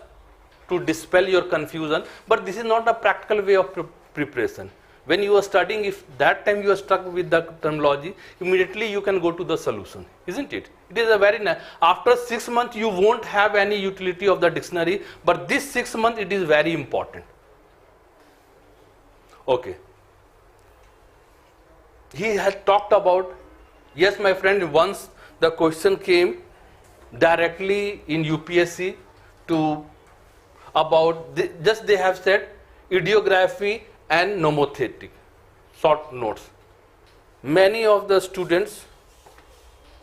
to dispel your confusion, but this is not a practical way of preparation. When you are studying, if that time you are stuck with the terminology, immediately you can go to the solution, isn't it? It is a very after 6 months you won't have any utility of the dictionary, but this 6 months it is very important. Okay. He had talked about, yes my friend, once the question came directly in UPSC to about just they have said ideography and nomothetic, short notes. Many of the students,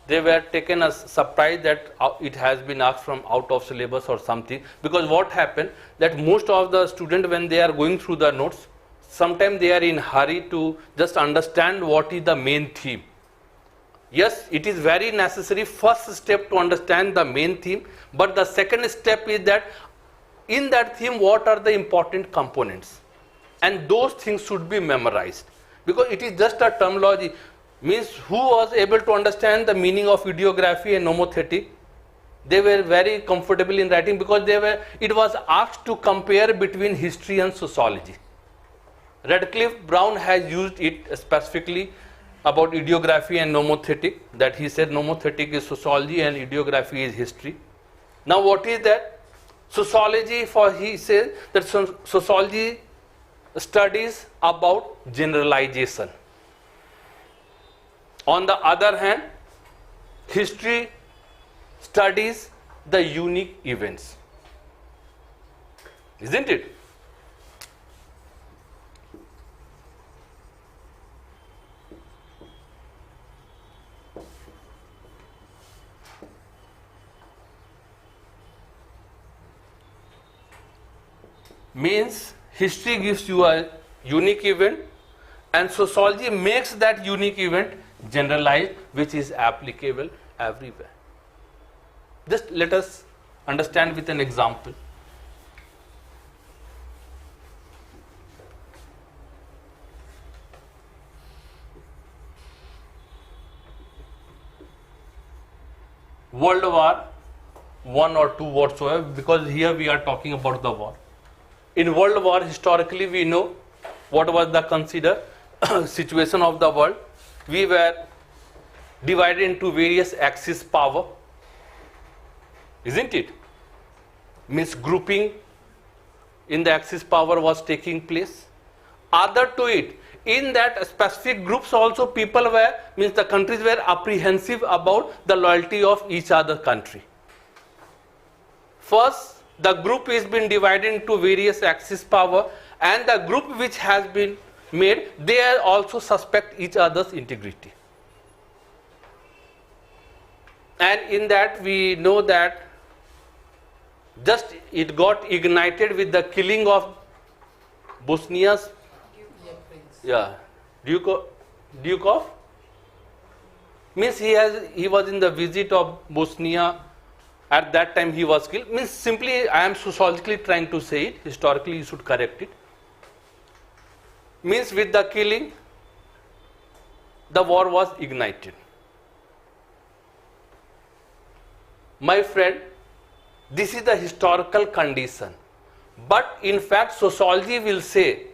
they were taken as surprised that it has been asked from out of syllabus or something, because what happened, that most of the students, when they are going through the notes, sometimes they are in hurry to just understand what is the main theme. Yes, it is very necessary, first step to understand the main theme, but the second step is that in that theme what are the important components, and those things should be memorized, because it is just a terminology. Means who was able to understand the meaning of ideography and nomothetic, they were very comfortable in writing, because it was asked to compare between history and sociology. Radcliffe Brown has used it specifically about ideography and nomothetic, that he said nomothetic is sociology and ideography is history. Now what is that? Sociology, he says that sociology studies about generalization. On the other hand, history studies the unique events. Isn't it? Means history gives you a unique event, and sociology makes that unique event generalized, which is applicable everywhere. Just let us understand with an example. World War One or two whatsoever, because here we are talking about the war. In World War, historically we know what was the considered situation of the world. We were divided into various axis power, isn't it? Means grouping in the axis power was taking place. Other to it, in that specific groups also people were, means the countries were apprehensive about the loyalty of each other country. First, the group is been divided into various axis power, and the group which has been made, they also suspect each other's integrity. And in that we know that just it got ignited with the killing of Bosnia's Duke of means he was in the visit of Bosnia. At that time he was killed. Means simply I am sociologically trying to say it. Historically you should correct it. Means with the killing, the war was ignited. My friend, this is the historical condition. But in fact, sociology will say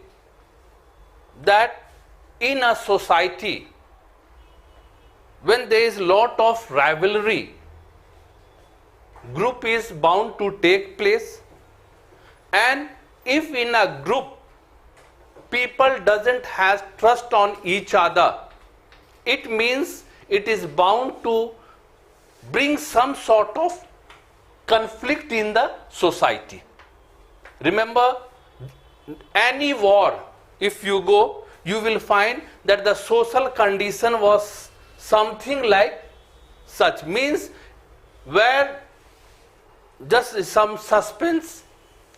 that in a society, when there is lot of rivalry, group is bound to take place, and if in a group people doesn't have trust on each other, it means it is bound to bring some sort of conflict in the society. Remember, any war, if you go, you will find that the social condition was something like such. Means where just some suspense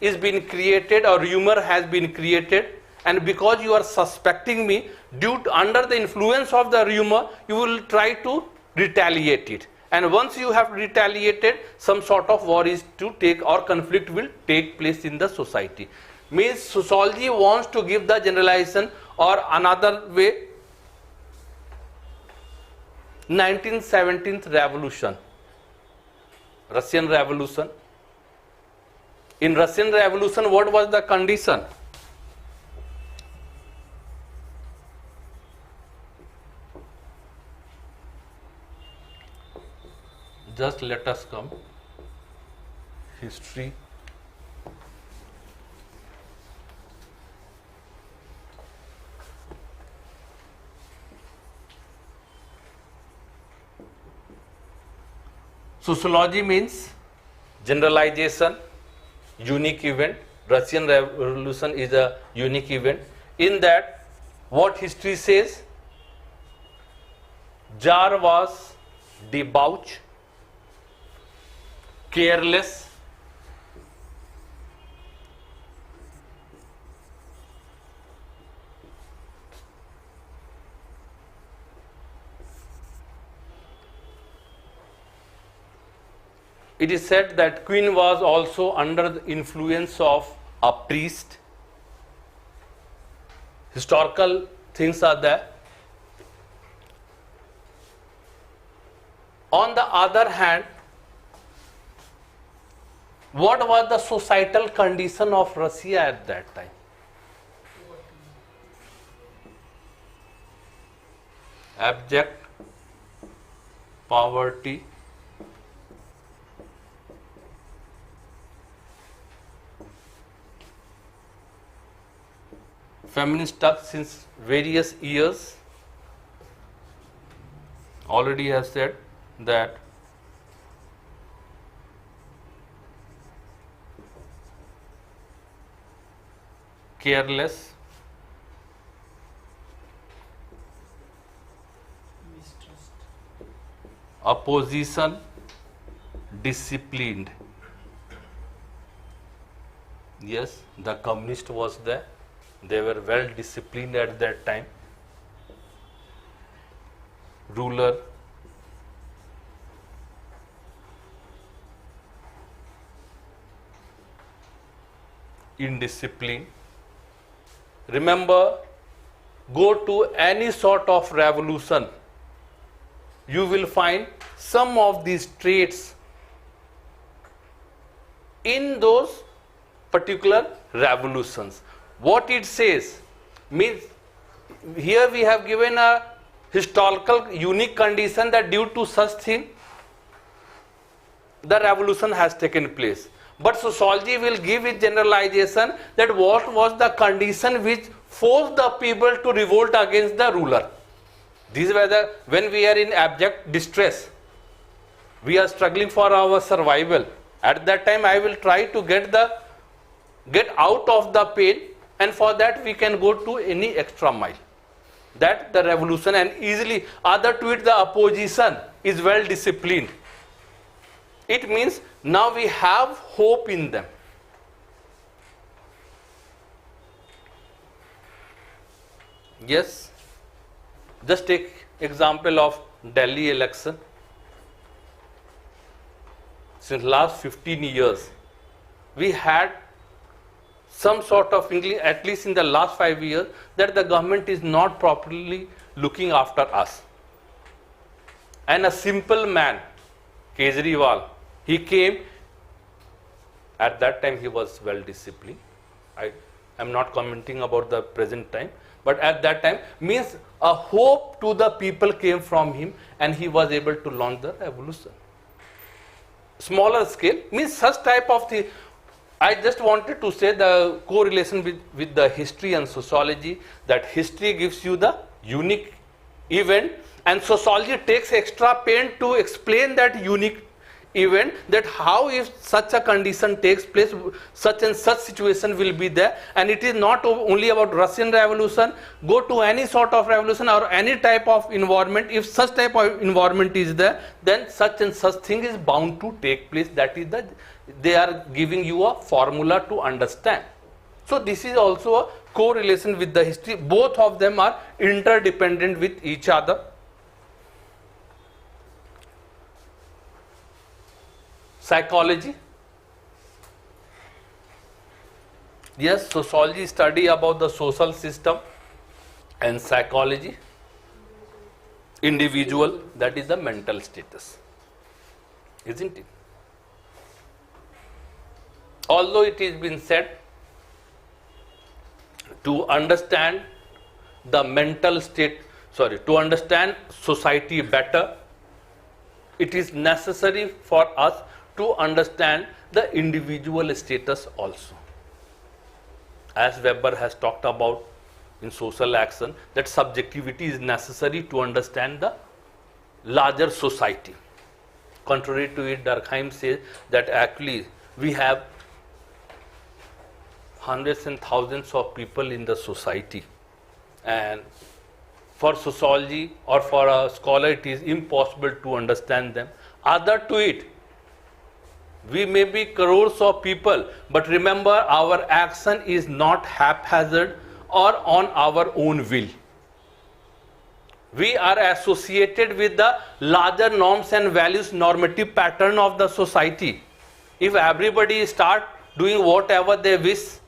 is being created or rumor has been created, and because you are suspecting me, under the influence of the rumor, you will try to retaliate it. And once you have retaliated, some sort of war is to take, or conflict will take place in the society. Means sociology wants to give the generalization, or another way, 1917th revolution, Russian Revolution. In Russian Revolution, what was the condition? Just let us come. History. Sociology means generalization, unique event. Russian Revolution is a unique event. In that, what history says, Tsar was debauched, careless, it is said that Queen was also under the influence of a priest. Historical things are there. On the other hand, what was the societal condition of Russia at that time? Abject poverty, feminist stuff since various years. Already have said that careless, Mistrust. opposition, disciplined. Yes, the communist was there. They were well disciplined at that time. Ruler, indiscipline. Remember, go to any sort of revolution, you will find some of these traits in those particular revolutions. What it says means, here we have given a historical unique condition that due to such thing the revolution has taken place. But sociology will give its generalization that what was the condition which forced the people to revolt against the ruler. This is whether when we are in abject distress, we are struggling for our survival. At that time I will try to get out of the pain, and for that we can go to any extra mile. That the revolution, and easily other to it the opposition is well disciplined. It means now we have hope in them. Yes, just take example of Delhi election. Since last 15 years, we had some sort of feeling, at least in the last 5 years, that the government is not properly looking after us. And a simple man, Kejriwal, he came, at that time he was well disciplined. I am not commenting about the present time, but at that time means a hope to the people came from him, and he was able to launch the revolution. Smaller scale means such type of thing. I just wanted to say the correlation with the history and sociology, that history gives you the unique event, and sociology takes extra pain to explain that unique event, that how if such a condition takes place, such and such situation will be there. And it is not only about Russian revolution, go to any sort of revolution or any type of environment, if such type of environment is there, then such and such thing is bound to take place. That is they are giving you a formula to understand. So this is also a correlation with the history. Both of them are interdependent with each other. Psychology. Yes, sociology study about the social system, and psychology, individual, that is the mental status, isn't it? Although it has been said, to understand the mental state, to understand society better, it is necessary for us to understand the individual status also. As Weber has talked about in social action, that subjectivity is necessary to understand the larger society. Contrary to it, Durkheim says that actually we have hundreds and thousands of people in the society, and for sociology or for a scholar it is impossible to understand them. Other to it, we may be crores of people, but remember our action is not haphazard or on our own will. We are associated with the larger norms and values, normative pattern of the society. If everybody start doing whatever they wish,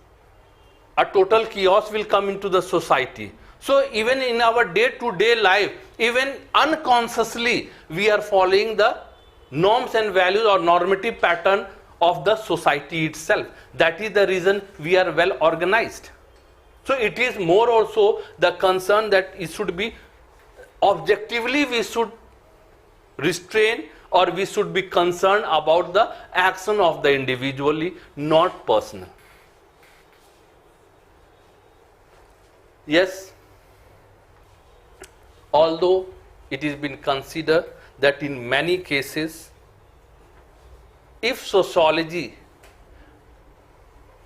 a total chaos will come into the society. So even in our day-to-day life, even unconsciously, we are following the norms and values or normative pattern of the society itself. That is the reason we are well organized. So it is more also the concern that it should be objectively, we should restrain, or we should be concerned about the action of the individually, not personal. Yes, although it has been considered that in many cases, if sociology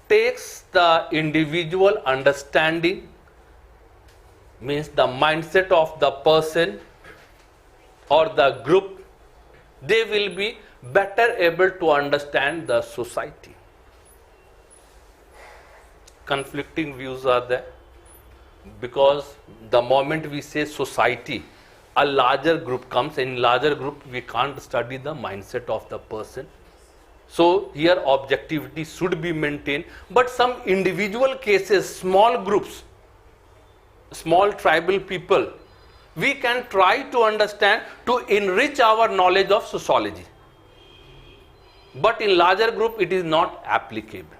takes the individual understanding, means the mindset of the person or the group, they will be better able to understand the society. Conflicting views are there, because the moment we say society, a larger group comes. In larger group we can't study the mindset of the person. So here objectivity should be maintained, but some individual cases, small groups, small tribal people we can try to understand to enrich our knowledge of sociology. But in larger group, it is not applicable.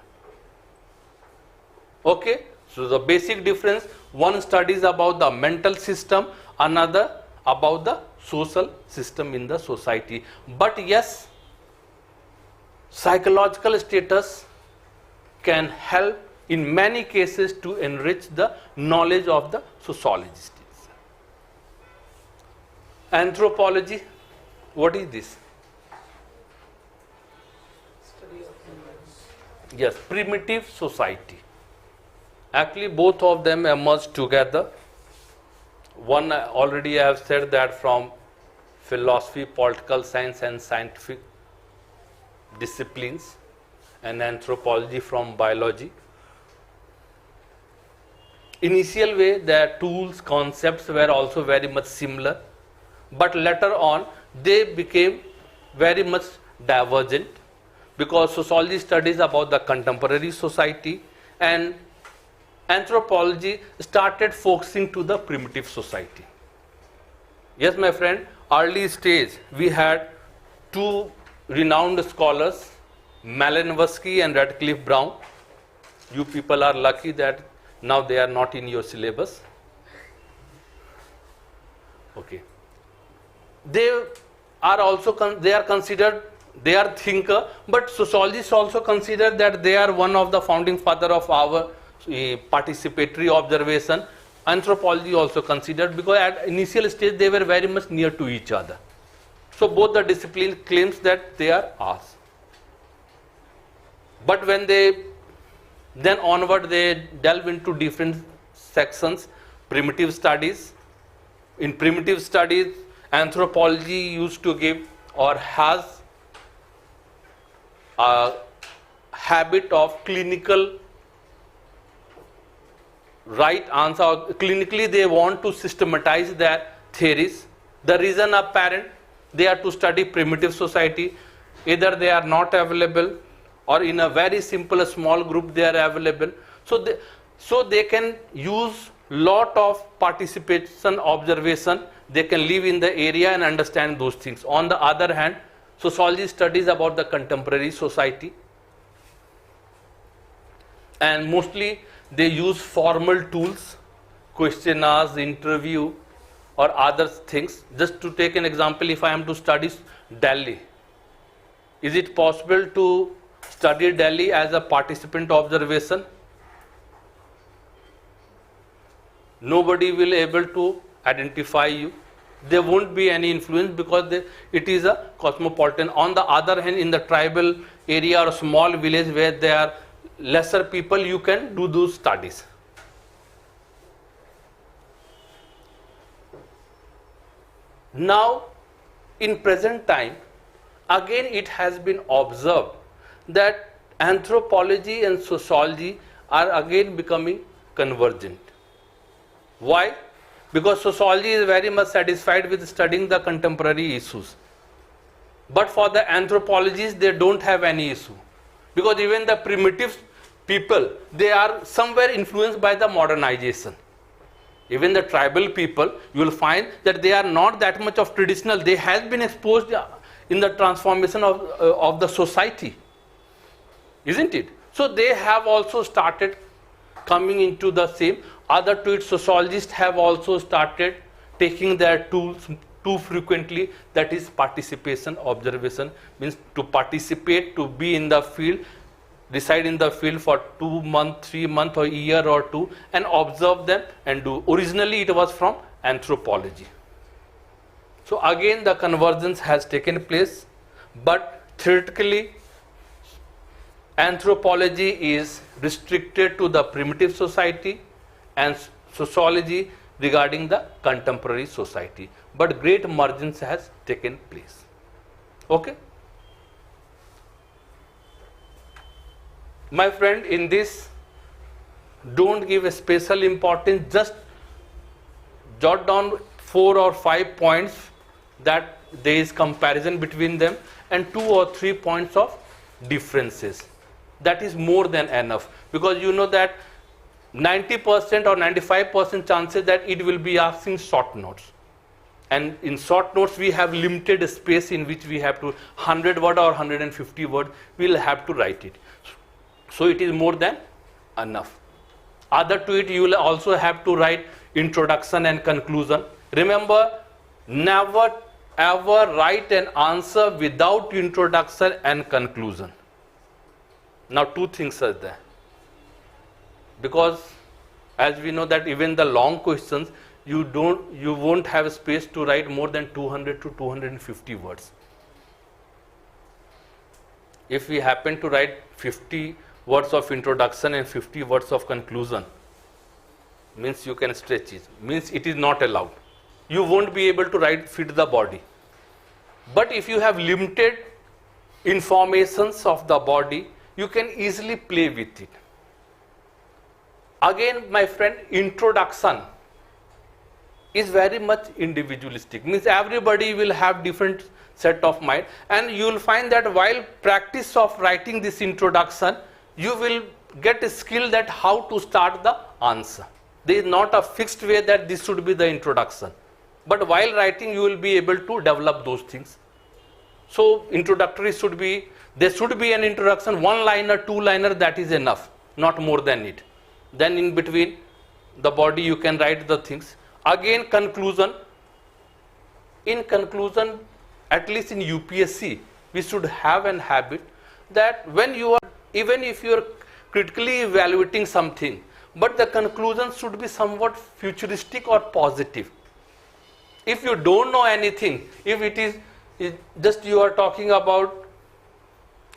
Okay? So the basic difference, one studies about the mental system, another about the social system in the society. But yes, psychological status can help in many cases to enrich the knowledge of the sociologists. Anthropology, what is this? Study of humans. Yes, primitive society. Actually, both of them emerged together. One already I have said that from philosophy, political science and scientific disciplines, and anthropology from biology. Initial way, their tools, concepts were also very much similar, but later on they became very much divergent, because sociology studies about the contemporary society and anthropology started focusing to the primitive society. Yes, my friend, early stage we had two renowned scholars, Malinowski and Radcliffe Brown. You people are lucky that now they are not in your syllabus. Okay. They are also considered, they are thinker, but sociologists also consider that they are one of the founding father of our participatory observation. Anthropology also considered, because at initial stage they were very much near to each other. So both the discipline claims that they are ours. But when they then onward they delve into different sections, primitive studies. In primitive studies, anthropology used to give or has a habit of clinical right answer. Clinically they want to systematize their theories. The reason apparent, they are to study primitive society. Either they are not available, or in a very simple small group they are available. So they can use lot of participation observation. They can live in the area and understand those things. On the other hand, sociology studies about the contemporary society, and mostly they use formal tools, questionnaires, interview or other things. Just to take an example, if I am to study Delhi, is it possible to study Delhi as a participant observation? Nobody will able to identify you. There won't be any influence, because it is a cosmopolitan. On the other hand, in the tribal area or small village where there are lesser people, you can do those studies. Now, in present time, again it has been observed that anthropology and sociology are again becoming convergent. Why? Because sociology is very much satisfied with studying the contemporary issues. But for the anthropologists, they don't have any issue. Because even the primitive people, they are somewhere influenced by the modernization. Even the tribal people, you will find that they are not that much of traditional. They have been exposed in the transformation of the society. Isn't it? So they have also started coming into the same. Other to it, sociologists have also started taking their tools too frequently, that is participation observation, means to participate, to be in the field, reside in the field for 2 months, 3 months or a year or two, and observe them and do. Originally it was from anthropology. So again the convergence has taken place, but theoretically anthropology is restricted to the primitive society and sociology regarding the contemporary society. But great emergence has taken place. Okay? My friend, in this, don't give a special importance, just jot down 4 or 5 points that there is comparison between them and 2 or 3 points of differences. That is more than enough, because you know that 90% or 95% chances that it will be asking short notes. And in short notes, we have limited space in which we have to 100 word or 150 word, we'll have to write it. So it is more than enough. Other to it, you will also have to write introduction and conclusion. Remember, never ever write an answer without introduction and conclusion. Now, two things are there. Because as we know that even the long questions, you won't have space to write more than 200 to 250 words. If we happen to write 50 words of introduction and 50 words of conclusion, means you can stretch it, means it is not allowed. You won't be able to fit the body. But if you have limited informations of the body, you can easily play with it. Again, my friend, introduction is very much individualistic, means everybody will have different set of mind, and you will find that while practice of writing this introduction, you will get a skill that how to start the answer. There is not a fixed way that this should be the introduction, but while writing you will be able to develop those things. So introductory should be, there should be an introduction, one liner, two liner, that is enough, not more than it. Then in between the body you can write the things. Again, conclusion. In conclusion, at least in UPSC, we should have an habit that when you are, even if you are critically evaluating something, but the conclusion should be somewhat futuristic or positive. If you don't know anything, if it is just you are talking about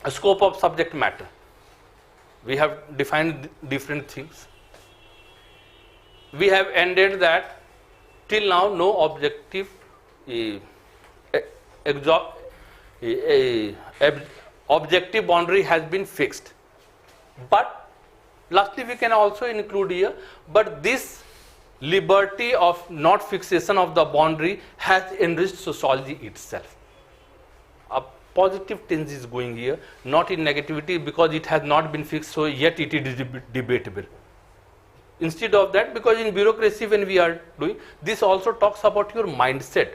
a scope of subject matter, we have defined different things. We have ended that till now no objective objective boundary has been fixed. But lastly we can also include here, but this liberty of not fixation of the boundary has enriched sociology itself. A positive tense is going here, not in negativity, because it has not been fixed, so yet it is debatable. Instead of that, because in bureaucracy when we are doing, this also talks about your mindset,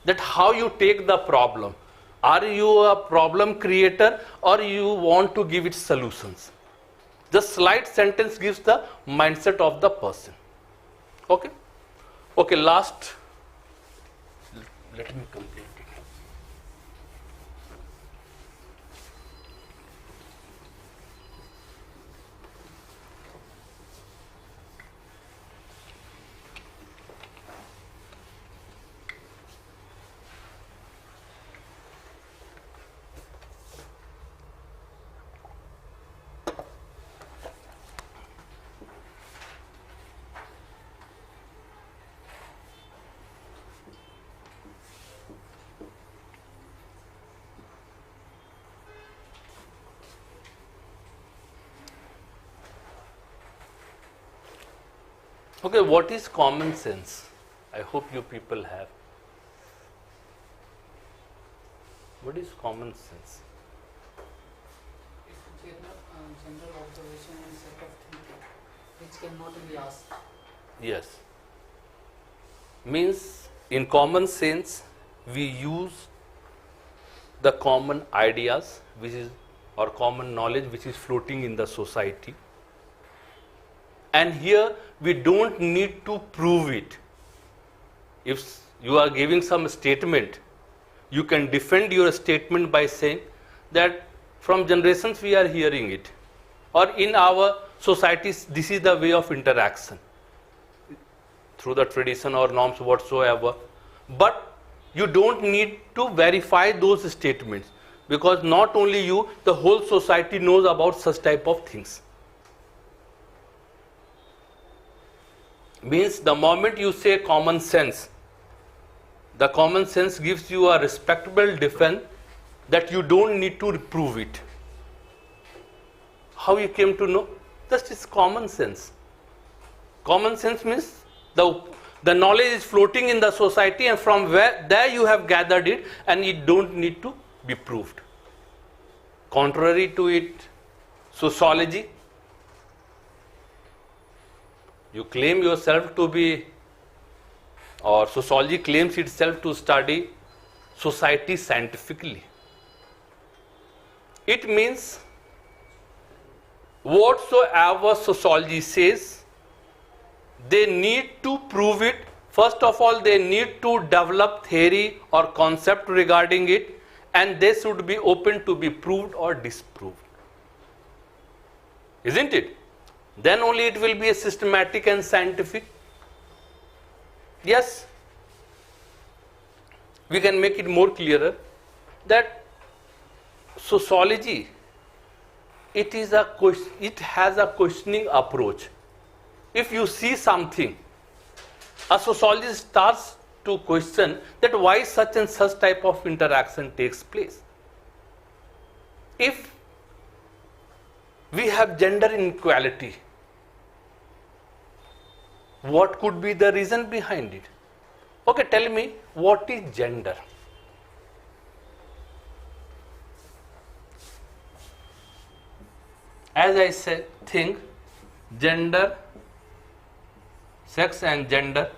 that how you take the problem. Are you a problem creator or you want to give it solutions? The slight sentence gives the mindset of the person. Okay? Okay, last, let me complete it. Okay, what is common sense? I hope you people have. What is common sense? It's general observation and set of thinking, which cannot be asked. Yes. Means in common sense, we use the common ideas, which is or common knowledge, which is floating in the society. And here we don't need to prove it. If you are giving some statement, you can defend your statement by saying that from generations we are hearing it, or in our societies this is the way of interaction through the tradition or norms whatsoever. But you don't need to verify those statements, because not only you, the whole society knows about such type of things. Means the moment you say common sense, the common sense gives you a respectable defense that you don't need to prove it. How you came to know? Just is common sense. Common sense means the knowledge is floating in the society, and from where there you have gathered it, and it don't need to be proved. Contrary to it, sociology, you claim yourself to be or sociology claims itself to study society scientifically. It means whatsoever sociology says, they need to prove it. First of all, they need to develop theory or concept regarding it, and they should be open to be proved or disproved. Isn't it? Then only it will be a systematic and scientific. Yes. We can make it more clearer that sociology, it has a questioning approach. If you see something, a sociologist starts to question that why such and such type of interaction takes place. If we have gender inequality, what could be the reason behind it? Okay, tell me, what is gender? As I said, think gender, sex and gender,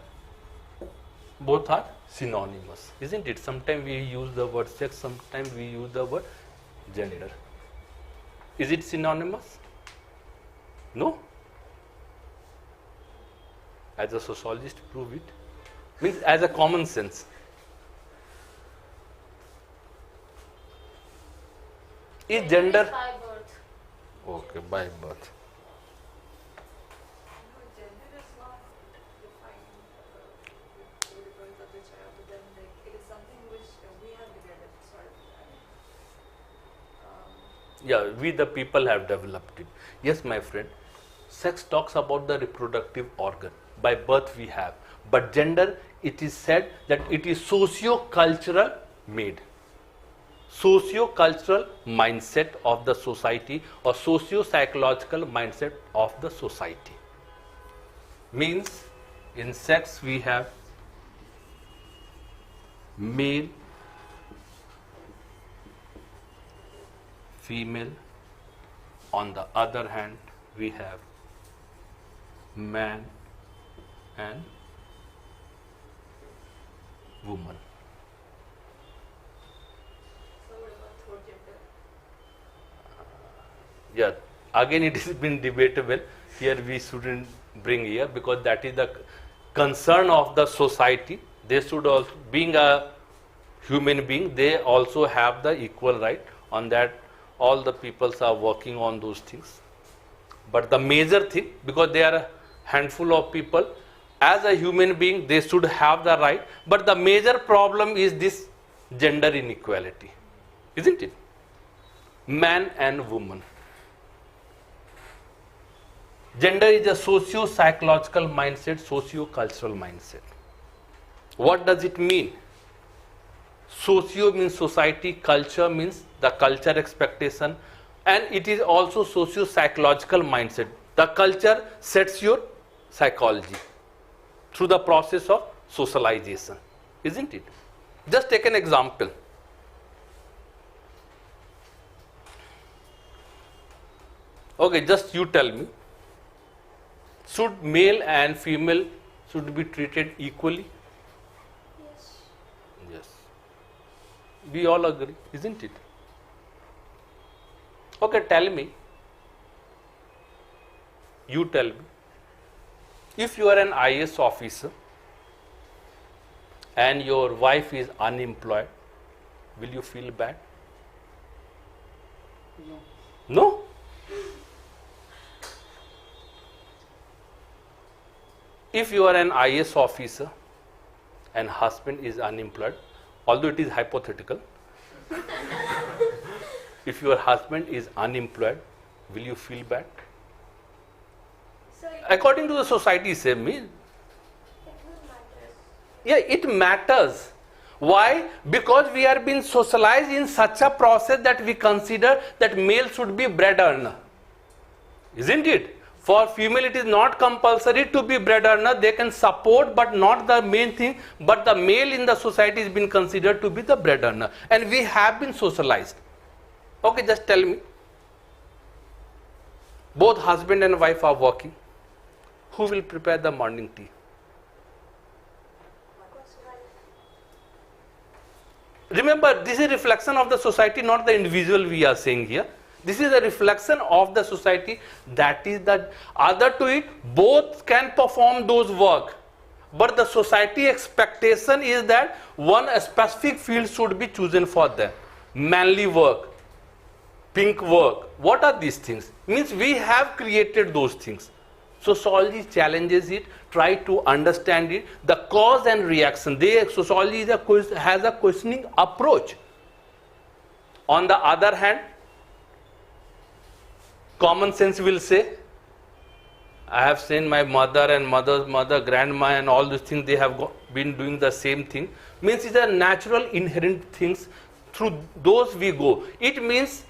both are synonymous, isn't it? Sometimes we use the word sex, sometimes we use the word gender. Is it synonymous? No. As a sociologist, prove it. Means as a common sense. Is gender? By birth. Okay, by birth. No, gender is not defined with the birth of the child, but then like, it is something which we have developed, sort of. Yeah, we the people have developed it. Yes, my friend. Sex talks about the reproductive organ. By birth we have. But gender, it is said that it is socio-cultural made. Socio-cultural mindset of the society or socio-psychological mindset of the society. Means in sex we have male, female. On the other hand, we have man and woman. So what about third gender? Yeah, again it has been debatable. Here we shouldn't bring here because that is the concern of the society. They should also, being a human being, they also have the equal right. On that, all the peoples are working on those things. But the major thing, because they are a handful of people, as a human being, they should have the right. But the major problem is this gender inequality, isn't it? Man and woman. Gender is a socio-psychological mindset, socio-cultural mindset. What does it mean? Socio means society, culture means the culture expectation, and it is also socio-psychological mindset. The culture sets your psychology through the process of socialization, isn't it? Just take an example. Okay, just you tell me. Should male and female should be treated equally? Yes. Yes. We all agree, isn't it? Okay, tell me. You tell me. If you are an IAS officer and your wife is unemployed, will you feel bad? No. No? If you are an IAS officer and husband is unemployed, although it is hypothetical, if your husband is unemployed, will you feel bad? So it According to the society, say me, will matter. yeah, it matters. Why? Because we are being socialized in such a process that we consider that male should be bread earner. Isn't it? For female, it is not compulsory to be bread earner. They can support, but not the main thing. But the male in the society is being considered to be the bread earner. And we have been socialized. Okay, just tell me. Both husband and wife are working. Who will prepare the morning tea? remember, this is a reflection of the society, not the individual we are saying here. This is a reflection of the society. That is the other to it, both can perform those work. But the society expectation is that one specific field should be chosen for them. Manly work, pink work. What are these things? Means we have created those things. Sociology challenges it, try to understand it, the cause and reaction. Sociology has a questioning approach. On the other hand, common sense will say, I have seen my mother and mother's mother, grandma and all these things, they have been doing the same thing. Means it's a natural inherent things, through those we go. It means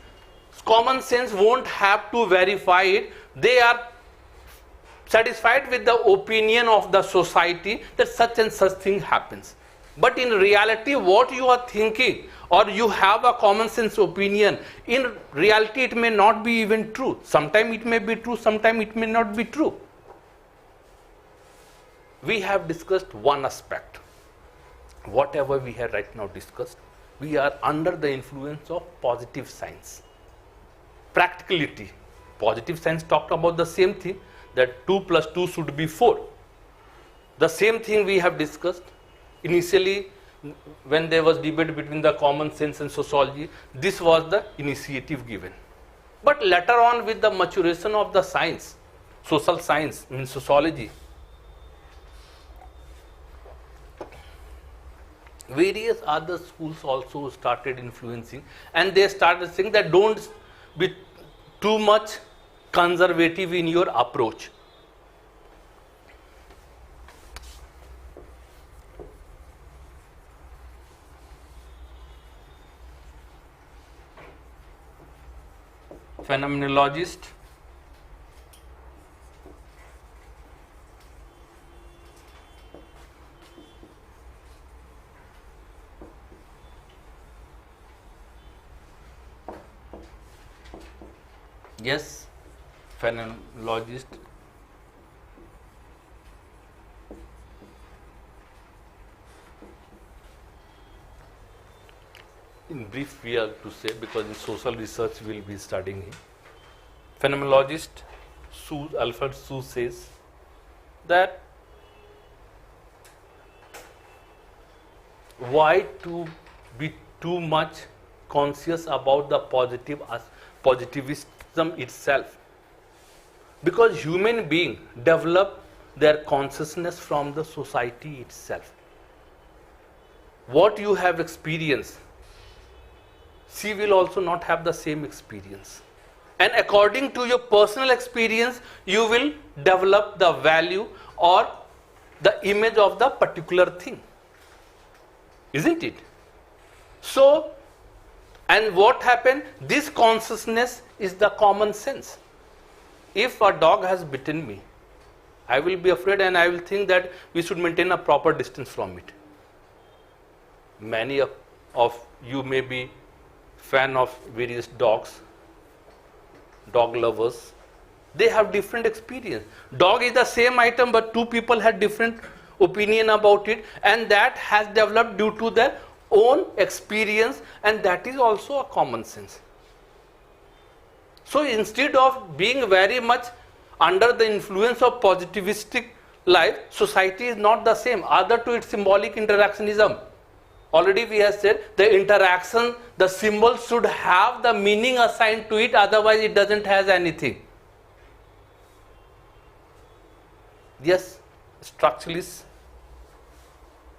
common sense won't have to verify it. They are satisfied with the opinion of the society that such and such thing happens. But in reality, what you are thinking, or you have a common sense opinion, in reality it may not be even true. Sometimes it may be true, sometimes it may not be true. We have discussed one aspect. Whatever we have right now discussed, we are under the influence of positive science. Practicality. Positive science talked about the same thing, that 2 plus 2 should be 4. The same thing we have discussed. Initially, when there was debate between the common sense and sociology, this was the initiative given. But later on, with the maturation of the science, social science, means sociology, various other schools also started influencing, and they started saying that don't be too much conservative in your approach. Phenomenologist yes, phenomenologist in brief we are to say, because in social research we will be studying him. Phenomenologist Alfred Sue says that why to be too much conscious about the positivism itself? Because human beings develop their consciousness from the society itself. What you have experienced, she will also not have the same experience. And according to your personal experience, you will develop the value or the image of the particular thing. Isn't it? So, and what happened? This consciousness is the common sense. If a dog has bitten me, I will be afraid and I will think that we should maintain a proper distance from it. Many of you may be fan of various dogs, dog lovers. They have different experience. Dog is the same item, but two people had different opinion about it, and that has developed due to their own experience, and that is also a common sense. So instead of being very much under the influence of positivistic life, society is not the same. Other to its symbolic interactionism. Already we have said the interaction, the symbol should have the meaning assigned to it, otherwise it doesn't have anything. Yes, structuralist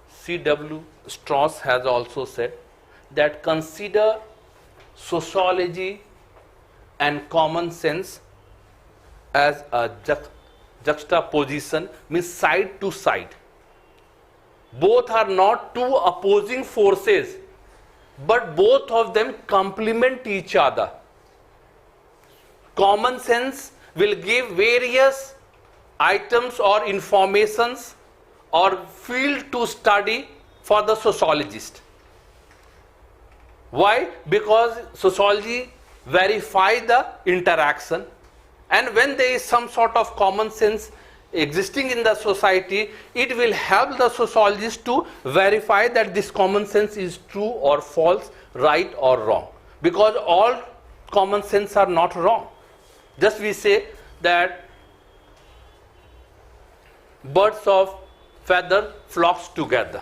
C.W. Strauss has also said that consider sociology and common sense as a juxtaposition, means side to side. Both are not two opposing forces, but both of them complement each other. Common sense will give various items or informations or field to study for the sociologist. Why? Because sociology verifies the interaction, and when there is some sort of common sense existing in the society, it will help the sociologist to verify that this common sense is true or false, right or wrong. Because all common sense are not wrong. Just we say that birds of feather flocks together.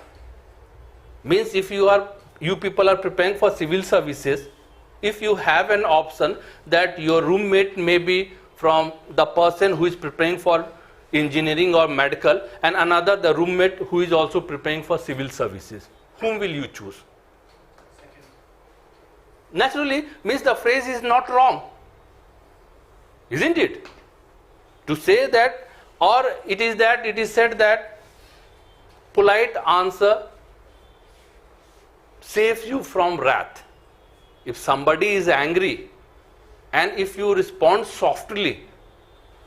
Means if you people are preparing for civil services, if you have an option that your roommate may be from the person who is preparing for engineering or medical, and another the roommate who is also preparing for civil services, whom will you choose? Naturally, means the phrase is not wrong, isn't it? To say that, or it is said that polite answer saves you from wrath. If somebody is angry and if you respond softly,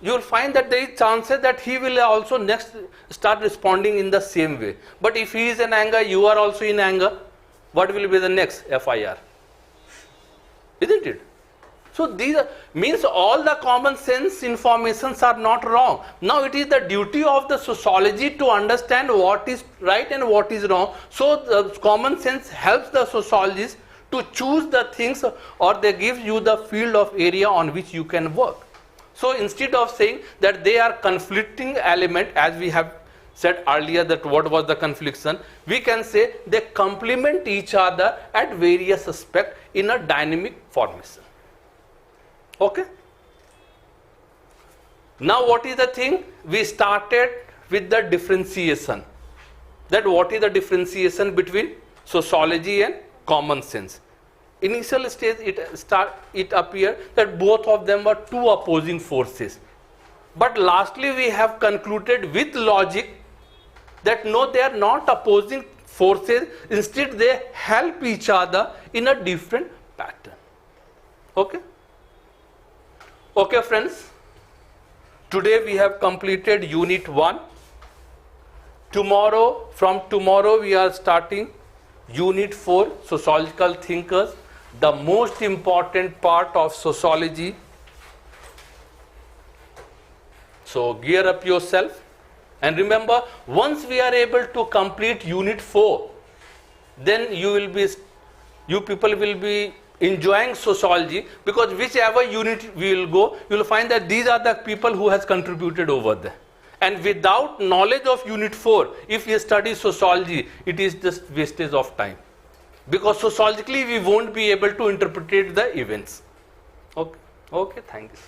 you will find that there is chances that he will also next start responding in the same way. But if he is in anger, you are also in anger, what will be the next? FIR. Isn't it? So these means all the common sense informations are not wrong. Now it is the duty of the sociology to understand what is right and what is wrong. So the common sense helps the sociologist to choose the things, or they give you the field of area on which you can work. So instead of saying that they are conflicting element, as we have said earlier that what was the confliction, we can say they complement each other at various aspects in a dynamic formation. Okay? Now what is the thing? We started with the differentiation. That what is the differentiation between sociology and common sense? Initial stage it appeared that both of them were two opposing forces. But lastly we have concluded with logic that no, they are not opposing forces, instead they help each other in a different pattern. Okay? Okay friends, today we have completed unit 1. From tomorrow we are starting unit 4, sociological thinkers, the most important part of sociology. So gear up yourself, and remember, once we are able to complete unit 4, then you people will be enjoying sociology, because whichever unit we will go, you will find that these are the people who has contributed over there. And without knowledge of unit 4, if you study sociology, it is just wastage of time. Because sociologically we won't be able to interpret the events. Okay, thank you.